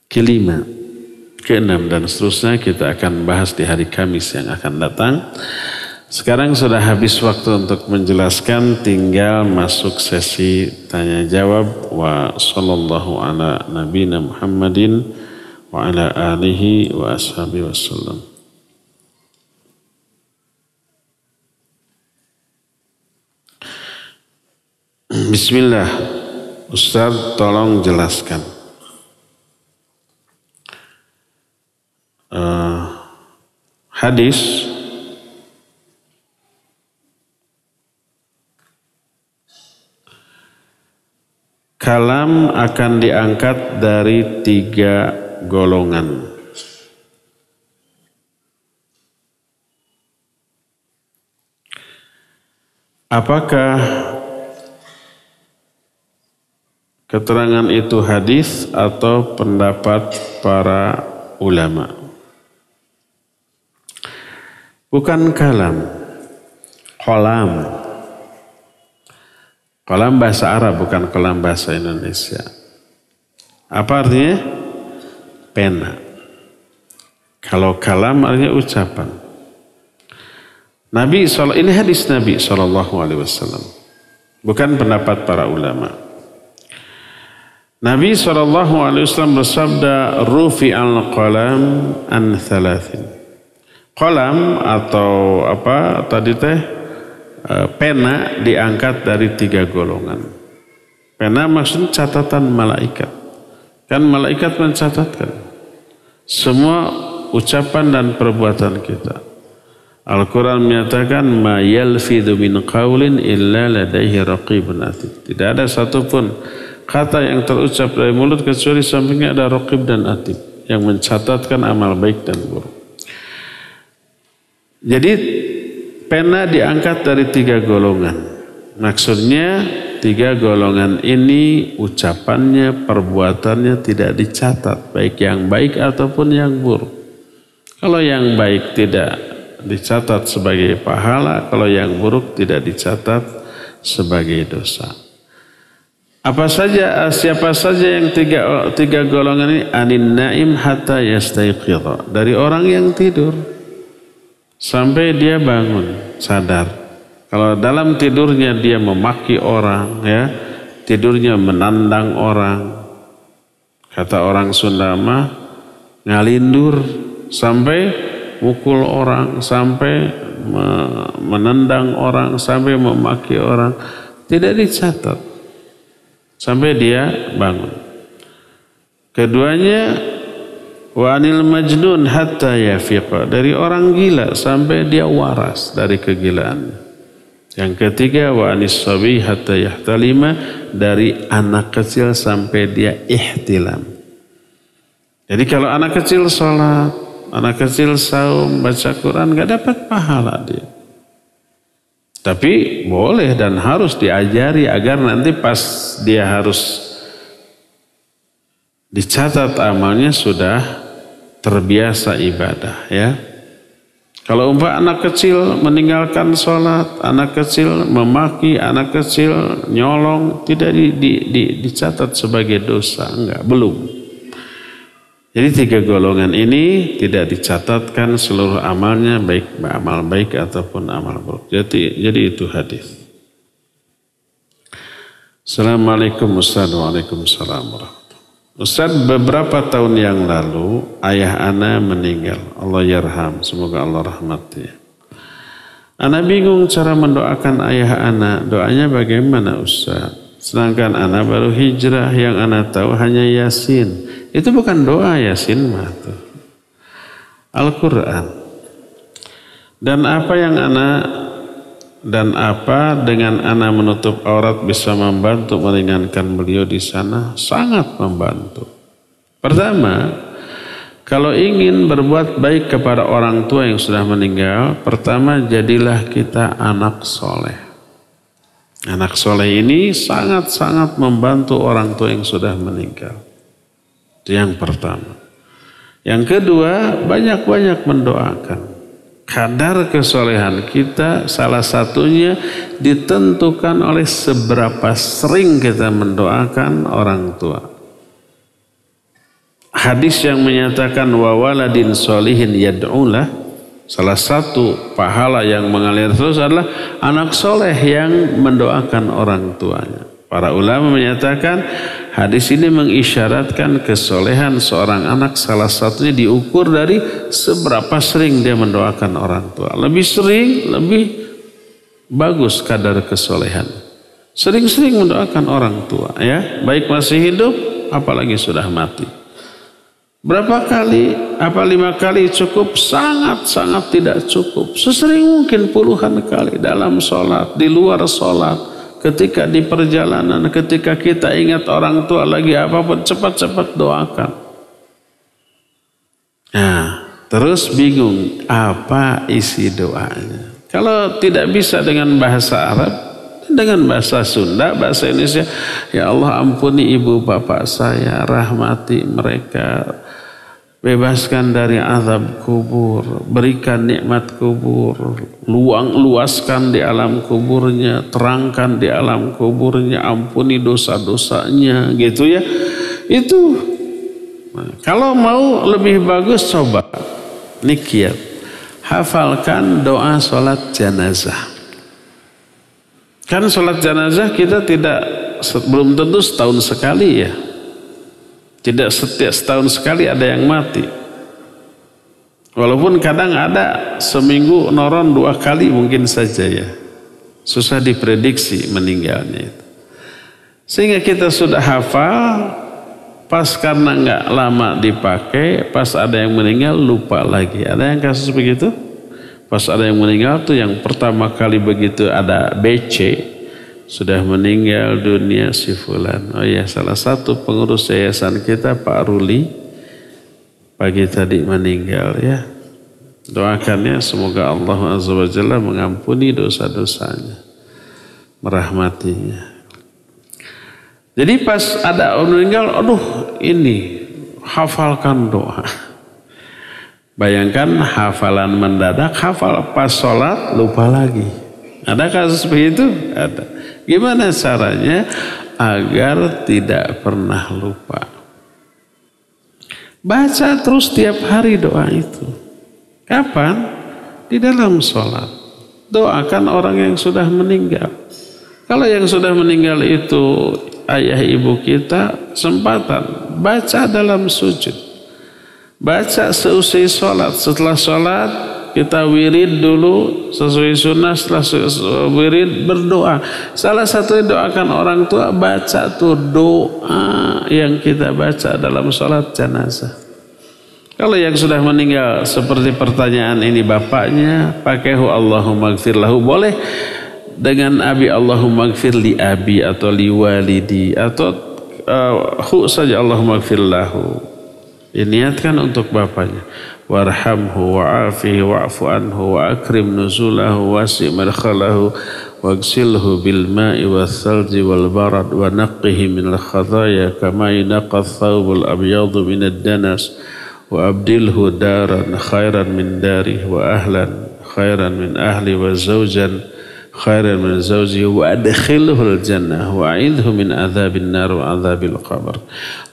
kelima, keenam dan seterusnya kita akan bahas di hari Kamis yang akan datang. Sekarang sudah habis waktu untuk menjelaskan, tinggal masuk sesi tanya jawab. Wa sallallahu ala nabiyina Muhammadin wa ala alihi wa ashabihi wasallam. Bismillah, Ustaz tolong jelaskan. Hadis kalam akan diangkat dari 3 golongan. Apakah keterangan itu hadis atau pendapat para ulama? Bukan kalam, kolam. Kolam bahasa Arab, bukan kolam bahasa Indonesia. Apa artinya? Pena. Kalau kalam artinya ucapan. Ini hadis Nabi SAW. Bukan pendapat para ulama. Nabi SAW bersabda, Rufi al-qalam an thalathin. Qalam atau apa tadi teh, pena diangkat dari 3 golongan. Pena maksudnya catatan malaikat. Kan malaikat mencatatkan semua ucapan dan perbuatan kita. Al-Quran menyatakan, ma yalfidhu min qawlin illa ladaihi raqibun atid. Tidak ada satupun kata yang terucap dari mulut kecuali sampingnya ada raqib dan atid yang mencatatkan amal baik dan buruk. Jadi pena diangkat dari 3 golongan. Maksudnya 3 golongan ini ucapannya, perbuatannya tidak dicatat, baik yang baik ataupun yang buruk. Kalau yang baik tidak dicatat sebagai pahala, kalau yang buruk tidak dicatat sebagai dosa. Siapa saja yang tiga golongan ini? Anin naim hatta yastayqidha, dari orang yang tidur sampai dia bangun sadar. Kalau dalam tidurnya dia memaki orang, ya, tidurnya menandang orang, kata orang Sunda mah ngalindur, sampai mukul orang, sampai menendang orang, sampai memaki orang, tidak dicatat sampai dia bangun. Keduanya wa anil majnun hatta yafiqa, dari orang gila sampai dia waras dari kegilaan. Yang ketiga wa anis sabi hatta yahtalima, dari anak kecil sampai dia ihtilam. Jadi kalau anak kecil sholat, anak kecil saum, baca Quran, gak dapat pahala dia. Tapi boleh dan harus diajari agar nanti pas dia harus dicatat amalnya sudah terbiasa ibadah, ya. Kalau anak kecil meninggalkan sholat, anak kecil memaki, anak kecil nyolong, tidak dicatat sebagai dosa, belum. Jadi 3 golongan ini tidak dicatatkan seluruh amalnya, baik amal baik ataupun amal buruk. Jadi itu hadis. Assalamualaikum Ustaz. Waalaikumsalam warahmatullahi. Ustaz, beberapa tahun yang lalu ayah ana meninggal. Allah yarham, semoga Allah rahmati. Ana bingung cara mendoakan ayah ana. Doanya bagaimana Ustaz? Sedangkan ana baru hijrah, yang ana tahu hanya Yasin. Itu bukan doa Yasin mah, Al-Quran. Dan apa dengan ana menutup aurat bisa membantu meringankan beliau di sana? Sangat membantu. Pertama, kalau ingin berbuat baik kepada orang tua yang sudah meninggal, pertama jadilah kita anak soleh. Anak soleh ini sangat-sangat membantu orang tua yang sudah meninggal. Itu yang pertama. Yang kedua, banyak-banyak mendoakan. Kadar kesolehan kita salah satunya ditentukan oleh seberapa sering kita mendoakan orang tua. Hadis yang menyatakan wa waladin solihin yad'ulah, salah satu pahala yang mengalir terus adalah anak soleh yang mendoakan orang tuanya. Para ulama menyatakan hadis ini mengisyaratkan kesolehan seorang anak salah satunya diukur dari seberapa sering dia mendoakan orang tua. Lebih sering, lebih bagus kadar kesolehan. Sering-sering mendoakan orang tua, ya, baik masih hidup apalagi sudah mati. Berapa kali? Apa 5 kali cukup? Sangat-sangat tidak cukup. Sesering mungkin puluhan kali dalam sholat, di luar sholat. Ketika di perjalanan, ketika kita ingat orang tua lagi apapun, cepat-cepat doakan. Nah, terus bingung apa isi doanya. Kalau tidak bisa dengan bahasa Arab, dengan bahasa Sunda, bahasa Indonesia, ya Allah ampuni ibu bapak saya, rahmati mereka, bebaskan dari azab kubur, berikan nikmat kubur, luaskan di alam kuburnya, terangkan di alam kuburnya, ampuni dosa-dosanya, gitu ya. Itu kalau mau lebih bagus, coba nikiat hafalkan doa sholat jenazah. Kan sholat jenazah kita belum tentu setahun sekali, ya. Tidak setiap setahun sekali ada yang mati. Walaupun kadang ada seminggu noron 2 kali mungkin saja, ya. Susah diprediksi meninggalnya itu. Sehingga kita sudah hafal, pas karena nggak lama dipakai, pas ada yang meninggal lupa lagi. Ada yang kasus begitu? Pas ada yang meninggal tuh yang pertama kali begitu ada BC, sudah meninggal dunia si fulan. Oh ya, salah satu pengurus yayasan kita Pak Ruli pagi tadi meninggal, ya. Doakannya semoga Allah Azza wa Jalla mengampuni dosa-dosanya, merahmatinya. Jadi pas ada orang meninggal, aduh ini hafalkan doa. Bayangkan hafalan mendadak, hafal pas sholat lupa lagi. Ada kasus begitu? Ada. Gimana caranya agar tidak pernah lupa? Baca terus tiap hari doa itu. Kapan? Di dalam sholat. Doakan orang yang sudah meninggal. Kalau yang sudah meninggal itu ayah ibu kita, kesempatan baca dalam sujud. Baca seusai sholat. Setelah sholat kita wirid dulu sesuai sunnah. Setelah wirid berdoa. Salah satu doakan orang tua, baca tuh doa yang kita baca dalam sholat jenazah. Kalau yang sudah meninggal seperti pertanyaan ini bapaknya, pakai hu Allahumma gfir lahu, boleh dengan abi Allahumma gfir li abi atau li walidi, atau hu saja Allahumma gfir lahu. Diniatkan untuk bapaknya. Warhamhu wa'afihi wa'fu anhu wa akrim nuzulahu wasi' madkhalahu wagsilhu bil ma'i wal thalji wal barad wa naqqihi minal khadaya kama yunaqqa thawbul abyadu minad danas wa abdilhu daran khairan min dari wa ahlan khairan min ahli wa zawjan khairan min zawji wa adkhilhu al-jannah wa a'idhu min adzabil nar wa adzabil qabr.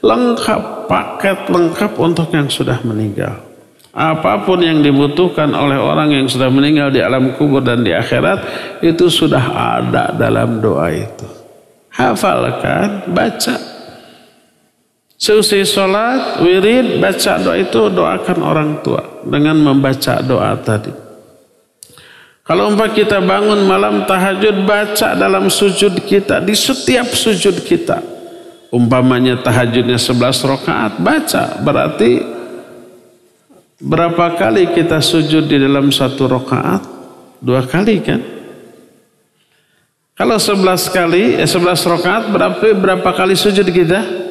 Lengkap, paket lengkap untuk yang sudah meninggal. Apapun yang dibutuhkan oleh orang yang sudah meninggal di alam kubur dan di akhirat itu sudah ada dalam doa itu. Hafalkan, baca. Seusai sholat, wirid, baca doa itu, doakan orang tua dengan membaca doa tadi. Kalau umpah kita bangun malam tahajud, baca dalam sujud kita, di setiap sujud kita. Umpamanya tahajudnya 11 rakaat, baca. Berarti berapa kali kita sujud di dalam satu rakaat? 2 kali kan? Kalau 11 rakaat berapa kali sujud kita?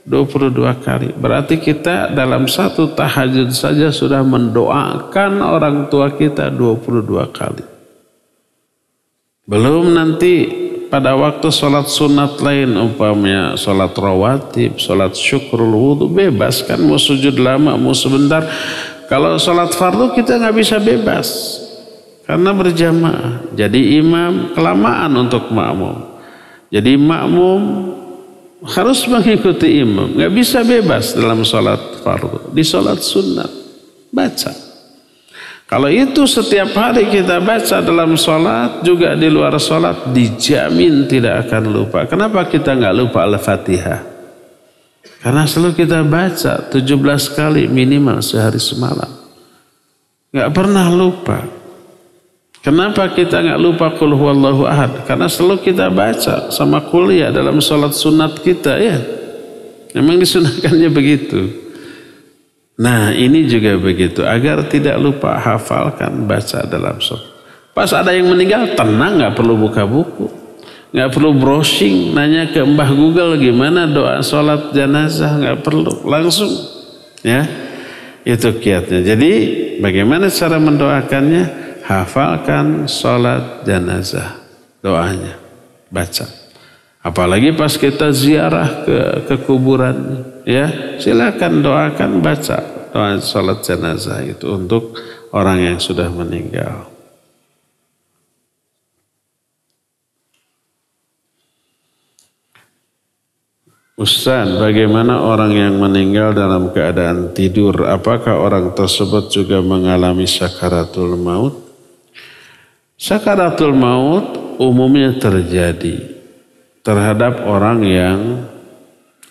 22 kali. Berarti kita dalam satu tahajud saja sudah mendoakan orang tua kita 22 kali. Belum nanti pada waktu sholat sunat lain, umpamanya sholat rawatib, sholat syukrul wudhu, bebas kan, mau sujud lama, mau sebentar. Kalau sholat fardu kita nggak bisa bebas karena berjamaah. Jadi imam kelamaan untuk makmum. Jadi makmum harus mengikuti imam, nggak bisa bebas dalam sholat fardu. Di sholat sunat baca. Kalau itu setiap hari kita baca dalam sholat, juga di luar sholat, dijamin tidak akan lupa. Kenapa kita nggak lupa Al-Fatihah? Karena selalu kita baca 17 kali minimal sehari semalam, nggak pernah lupa. Kenapa kita nggak lupa qul huwallahu ahad? Karena selalu kita baca sama kuliah dalam sholat sunat kita, ya. Memang disunahkannya begitu. Nah ini juga begitu. Agar tidak lupa, hafalkan, baca dalam sholat. Pas ada yang meninggal, tenang, nggak perlu buka buku, nggak perlu browsing, nanya ke Mbah Google gimana doa sholat jenazah, nggak perlu, langsung, ya. Itu kiatnya. Jadi bagaimana cara mendoakannya? Hafalkan sholat jenazah, doanya, baca. Apalagi pas kita ziarah ke kuburan, ya, silakan doakan, baca doa sholat jenazah itu untuk orang yang sudah meninggal. Ustaz, bagaimana orang yang meninggal dalam keadaan tidur? Apakah orang tersebut juga mengalami sakaratul maut? Sakaratul maut umumnya terjadi terhadap orang yang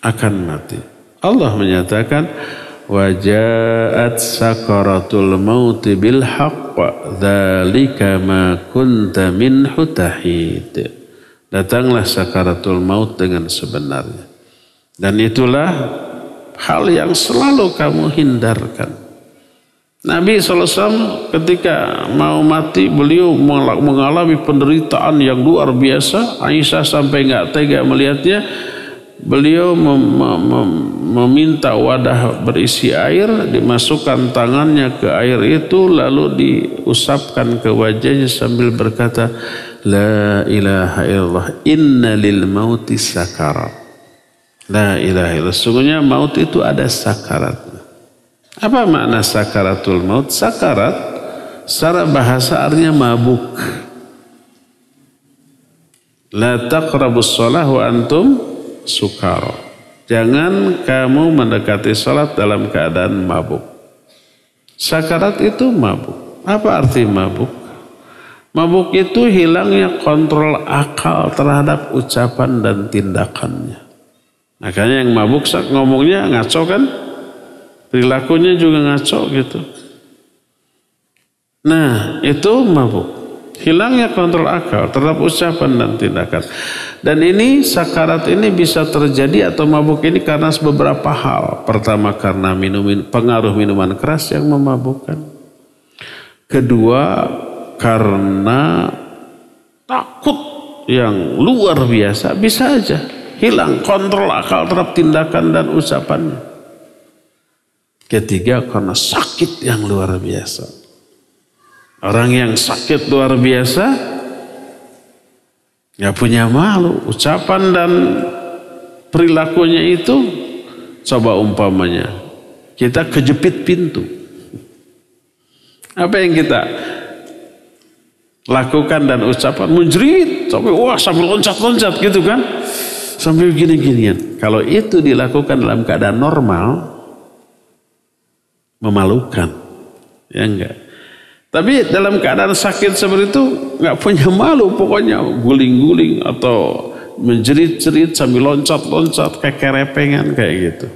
akan mati. Allah menyatakan, وَجَاءَتْ sakaratul maut bil haqq dzalika ma kunta minhu tahid. Datanglah sakaratul maut dengan sebenarnya. Dan itulah hal yang selalu kamu hindarkan. Nabi SAW ketika mau mati, beliau mengalami penderitaan yang luar biasa. Aisyah sampai nggak tega melihatnya. Beliau meminta wadah berisi air, dimasukkan tangannya ke air itu, lalu diusapkan ke wajahnya sambil berkata, La ilaha illallah, inna lil mauti sakarat. La ilaha illallah, sesungguhnya maut itu ada sakarat. Apa makna sakaratul maut? Sakarat secara bahasa artinya mabuk. La taqrabus shalah wa antum sukara. Jangan kamu mendekati salat dalam keadaan mabuk. Sakarat itu mabuk. Apa arti mabuk? Mabuk itu hilangnya kontrol akal terhadap ucapan dan tindakannya. Makanya yang mabuk ngomongnya ngaco kan? Perilakunya juga ngaco gitu. Nah, itu mabuk. Hilangnya kontrol akal terhadap ucapan dan tindakan. Dan ini sakarat ini bisa terjadi atau mabuk ini karena beberapa hal. Pertama karena pengaruh minuman keras yang memabukkan. Kedua karena takut yang luar biasa, bisa aja hilang kontrol akal terhadap tindakan dan ucapannya. Ketiga karena sakit yang luar biasa. Orang yang sakit luar biasa gak punya malu. Ucapan dan perilakunya itu, coba umpamanya kita kejepit pintu. Apa yang kita lakukan dan ucapan? Menjerit sampai loncat-loncat gitu kan, sampai gini-ginian. Kalau itu dilakukan dalam keadaan normal, memalukan, ya enggak. Tapi dalam keadaan sakit seperti itu nggak punya malu, pokoknya guling-guling atau menjerit-jerit sambil loncat-loncat kayak kerepengan kayak gitu.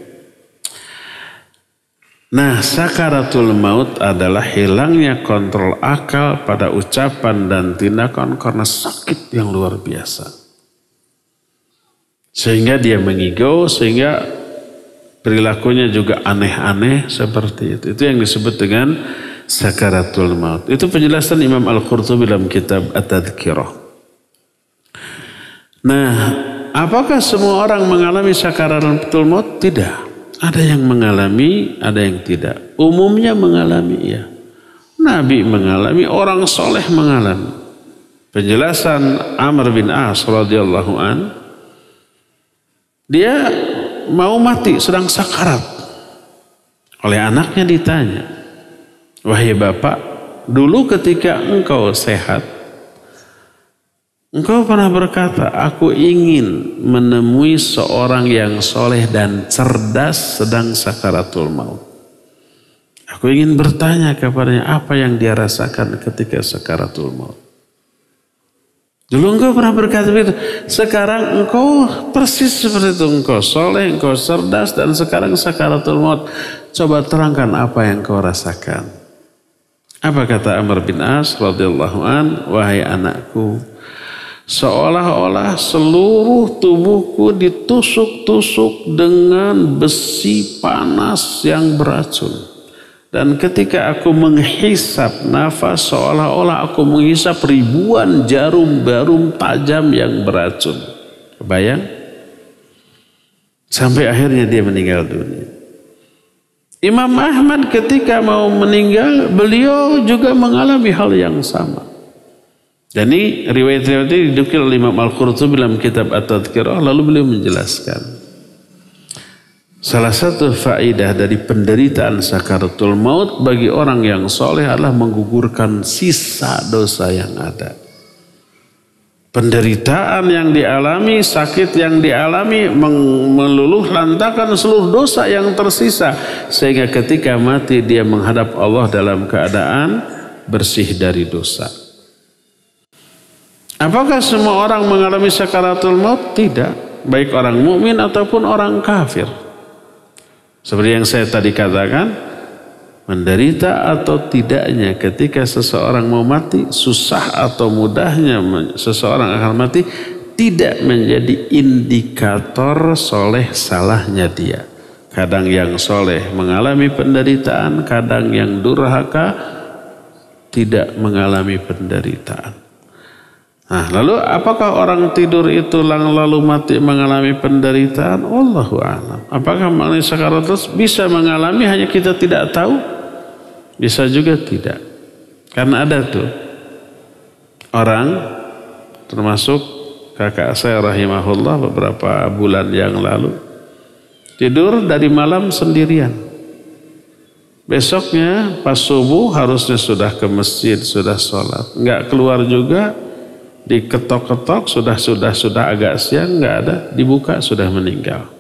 Nah, sakaratul maut adalah hilangnya kontrol akal pada ucapan dan tindakan karena sakit yang luar biasa. Sehingga dia mengigau, sehingga perilakunya juga aneh-aneh seperti itu. Itu yang disebut dengan sakaratul maut. Itu penjelasan Imam Al-Qurtubi dalam kitab At-Tadhkirah. Nah, apakah semua orang mengalami sakaratul maut? Tidak. Ada yang mengalami, ada yang tidak. Umumnya mengalami, ya. Nabi mengalami, orang soleh mengalami. Penjelasan Amr bin As radhiyallahu an, dia mau mati, sedang sakarat. Oleh anaknya ditanya, wahai bapak, dulu ketika engkau sehat, engkau pernah berkata, aku ingin menemui seorang yang soleh dan cerdas sedang sakaratul maut. Aku ingin bertanya kepadanya apa yang dia rasakan ketika sakaratul maut. Dulu engkau pernah berkata begitu, sekarang engkau persis seperti itu. Engkau soleh, engkau cerdas, dan sekarang sakaratul maut. Coba terangkan apa yang engkau rasakan. Apa kata Amr bin As radhiyallahu an, wahai anakku, seolah-olah seluruh tubuhku ditusuk-tusuk dengan besi panas yang beracun. Dan ketika aku menghisap nafas, seolah-olah aku menghisap ribuan jarum-jarum tajam yang beracun. Kebayang? Sampai akhirnya dia meninggal dunia. Imam Ahmad ketika mau meninggal, beliau juga mengalami hal yang sama. Dan ini riwayat-riwayat ini didukir oleh Imam Al-Qurtubi dalam kitab At-Tadhkirah, lalu beliau menjelaskan. Salah satu faedah dari penderitaan sakaratul maut bagi orang yang soleh adalah menggugurkan sisa dosa yang ada. Penderitaan yang dialami, sakit yang dialami meluluh lantakan seluruh dosa yang tersisa. Sehingga ketika mati dia menghadap Allah dalam keadaan bersih dari dosa. Apakah semua orang mengalami sakaratul maut? Tidak. Baik orang mukmin ataupun orang kafir. Seperti yang saya tadi katakan, menderita atau tidaknya ketika seseorang mau mati, susah atau mudahnya seseorang akan mati, tidak menjadi indikator soleh salahnya dia. Kadang yang soleh mengalami penderitaan, kadang yang durhaka tidak mengalami penderitaan. Nah, lalu apakah orang tidur itu lalu mati mengalami penderitaan? Wallahu a'lam. Apakah mengalami sakaratul bisa mengalami hanya kita tidak tahu? Bisa juga tidak. Karena ada tuh orang, termasuk kakak saya rahimahullah beberapa bulan yang lalu, tidur dari malam sendirian. Besoknya pas subuh harusnya sudah ke masjid, sudah sholat. Enggak keluar juga. Diketok-ketok sudah agak siang, nggak ada, dibuka sudah meninggal.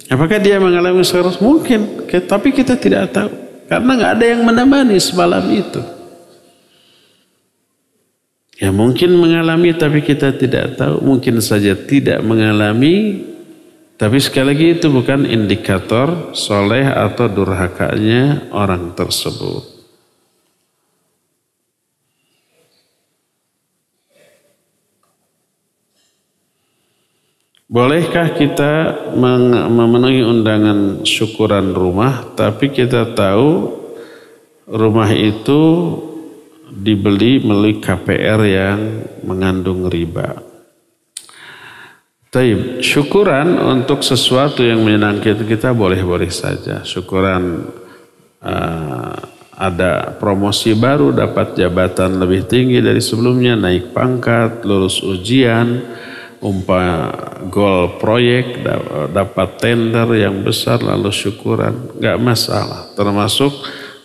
Apakah dia mengalami sakaratul maut? Mungkin, tapi kita tidak tahu karena nggak ada yang menemani semalam itu. Ya mungkin mengalami tapi kita tidak tahu, mungkin saja tidak mengalami, tapi sekali lagi itu bukan indikator soleh atau durhakanya orang tersebut. Bolehkah kita memenuhi undangan syukuran rumah, tapi kita tahu rumah itu dibeli melalui KPR yang mengandung riba. Taib, syukuran untuk sesuatu yang menyenangkan kita boleh-boleh saja. Syukuran ada promosi baru, dapat jabatan lebih tinggi dari sebelumnya, naik pangkat, lulus ujian, goal proyek, dapat tender yang besar, lalu syukuran, nggak masalah. Termasuk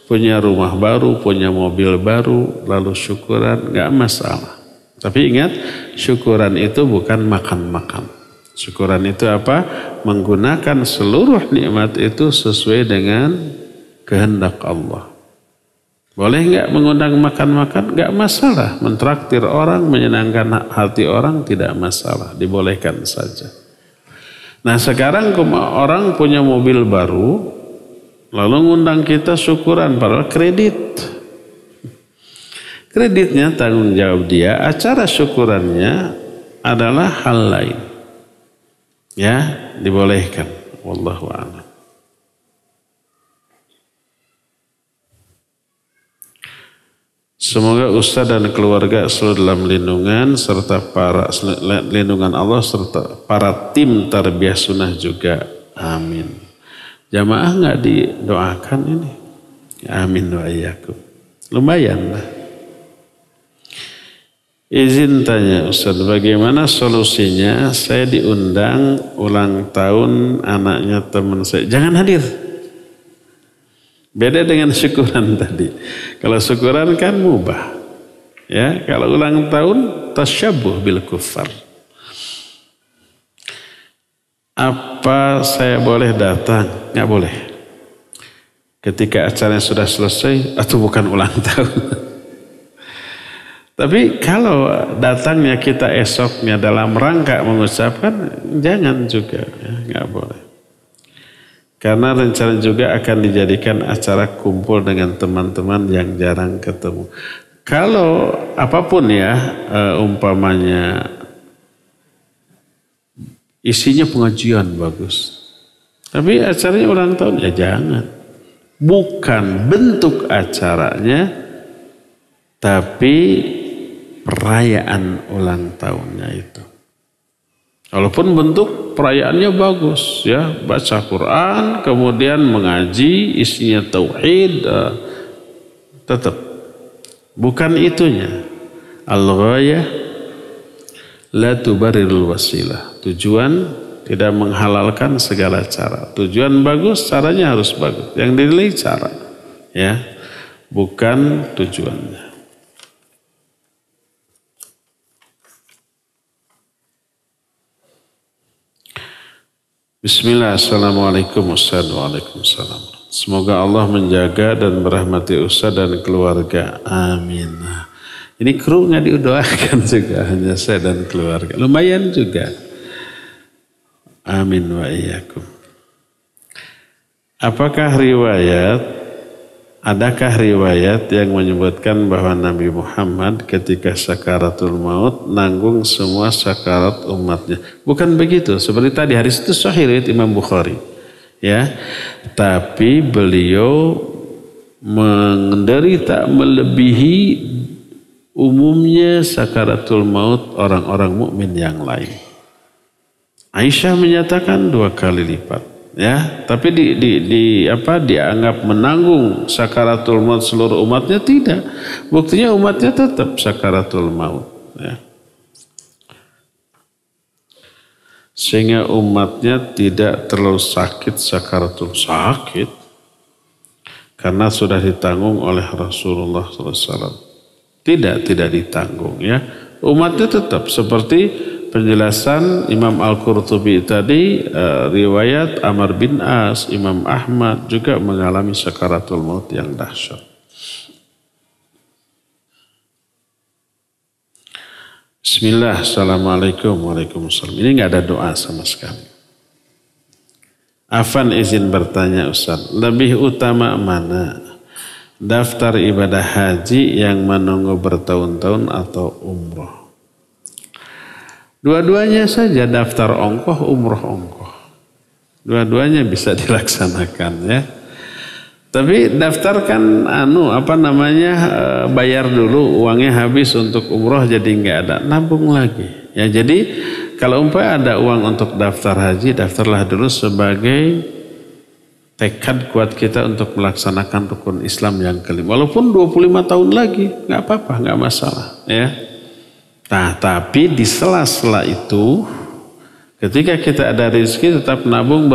punya rumah baru, punya mobil baru, lalu syukuran, nggak masalah. Tapi ingat, syukuran itu bukan makan-makan. Syukuran itu apa? Menggunakan seluruh nikmat itu sesuai dengan kehendak Allah. Boleh nggak mengundang makan-makan? Nggak masalah. Mentraktir orang, menyenangkan hati orang tidak masalah. Dibolehkan saja. Nah sekarang orang punya mobil baru, lalu ngundang kita syukuran, padahal kredit. Kreditnya tanggung jawab dia, acara syukurannya adalah hal lain. Ya, dibolehkan. Wallahu a'lam. Semoga Ustaz dan keluarga selalu dalam lindungan serta lindungan Allah serta para tim tarbiyah sunnah juga. Amin. Jamaah nggak didoakan ini? Amin wa iyyakum. Lumayan lah. Izin tanya Ustaz, bagaimana solusinya? Saya diundang ulang tahun anaknya teman saya. Jangan hadir. Beda dengan syukuran tadi. Kalau syukuran kan mubah. Ya, kalau ulang tahun tasyabbuh bil kuffar. Apa saya boleh datang? Nggak boleh. Ketika acaranya sudah selesai atau bukan ulang tahun. Tapi kalau datangnya kita esoknya dalam rangka mengucapkan, jangan juga, ya, nggak boleh. Karena rencana juga akan dijadikan acara kumpul dengan teman-teman yang jarang ketemu. Kalau apapun ya, umpamanya isinya pengajian bagus. Tapi acaranya ulang tahun, ya jangan. Bukan bentuk acaranya, tapi perayaan ulang tahunnya itu. Walaupun bentuk perayaannya bagus, ya, baca Quran, kemudian mengaji, isinya tauhid, tetap bukan itunya. Al-ghayah la tubarirul wasilah. Tujuan tidak menghalalkan segala cara. Tujuan bagus, caranya harus bagus. Yang dinilai cara, ya, bukan tujuannya. Bismillah, assalamualaikum Ustaz. Waalaikumsalam. Semoga Allah menjaga dan merahmati Ustaz dan keluarga. Amin. Ini kru nggak didoakan juga, hanya saya dan keluarga. Lumayan juga. Amin wa iyyakum. Adakah riwayat yang menyebutkan bahwa Nabi Muhammad ketika sakaratul maut nanggung semua sakarat umatnya? Bukan begitu. Seperti tadi hadis itu sahih riwayat Imam Bukhari. Ya. Tapi beliau menderita melebihi umumnya sakaratul maut orang-orang mukmin yang lain. Aisyah menyatakan 2 kali lipat. Ya, tapi dianggap menanggung sakaratul maut seluruh umatnya, tidak. Buktinya umatnya tetap sakaratul maut, ya. Sehingga umatnya tidak terlalu sakit karena sudah ditanggung oleh Rasulullah SAW. Tidak ditanggung ya. Umatnya tetap seperti penjelasan Imam Al-Qurtubi tadi, riwayat Amr bin As, Imam Ahmad juga mengalami sakaratul maut yang dahsyat. Bismillah, assalamualaikum, waalaikumsalam. Ini nggak ada doa sama sekali. Afan izin bertanya Ustaz, lebih utama mana? Daftar ibadah haji yang menunggu bertahun-tahun atau umroh? Dua-duanya saja, daftar ongkoh, umroh ongkoh. Dua-duanya bisa dilaksanakan ya. Tapi daftarkan bayar dulu, uangnya habis untuk umroh jadi nggak ada, nabung lagi. Ya jadi kalau ada uang untuk daftar haji, daftarlah dulu sebagai tekad kuat kita untuk melaksanakan rukun Islam yang kelima. Walaupun 25 tahun lagi, nggak apa-apa, nggak masalah. Ya. Nah, tapi di sela-sela itu, ketika kita ada rezeki, tetap nabung,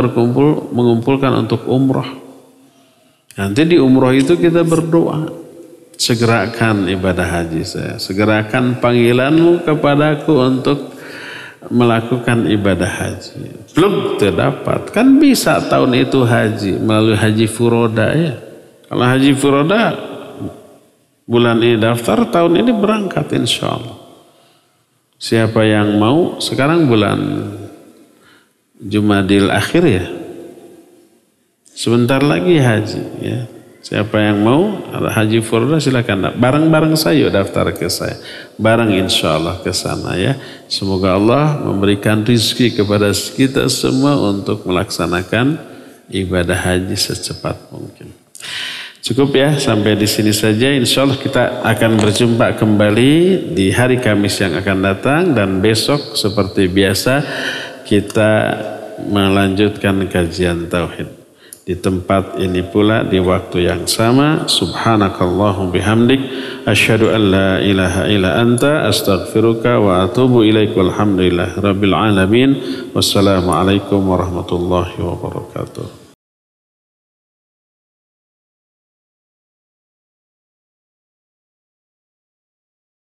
mengumpulkan untuk umroh. Nanti di umroh itu kita berdoa, segerakan ibadah haji saya, segerakan panggilanmu kepadaku untuk melakukan ibadah haji. Belum terdapat, kan bisa tahun itu haji melalui haji furoda ya. Kalau haji furoda bulan ini daftar, tahun ini berangkat insya Allah. Siapa yang mau, sekarang bulan Jumadil akhir ya, sebentar lagi haji ya. Siapa yang mau haji furoda silakan bareng-bareng saya daftar ke saya. Bareng insya Allah ke sana ya. Semoga Allah memberikan rizki kepada kita semua untuk melaksanakan ibadah haji secepat mungkin. Cukup ya, sampai di sini saja. Insya Allah kita akan berjumpa kembali di hari Kamis yang akan datang. Dan besok seperti biasa kita melanjutkan kajian tauhid. Di tempat ini pula di waktu yang sama. Subhanakallahum bihamdik asyhadu an la ilaha illa anta astaghfiruka wa atubu ilaik. Walhamdulillah rabbil alamin. Wassalamualaikum warahmatullahi wabarakatuh.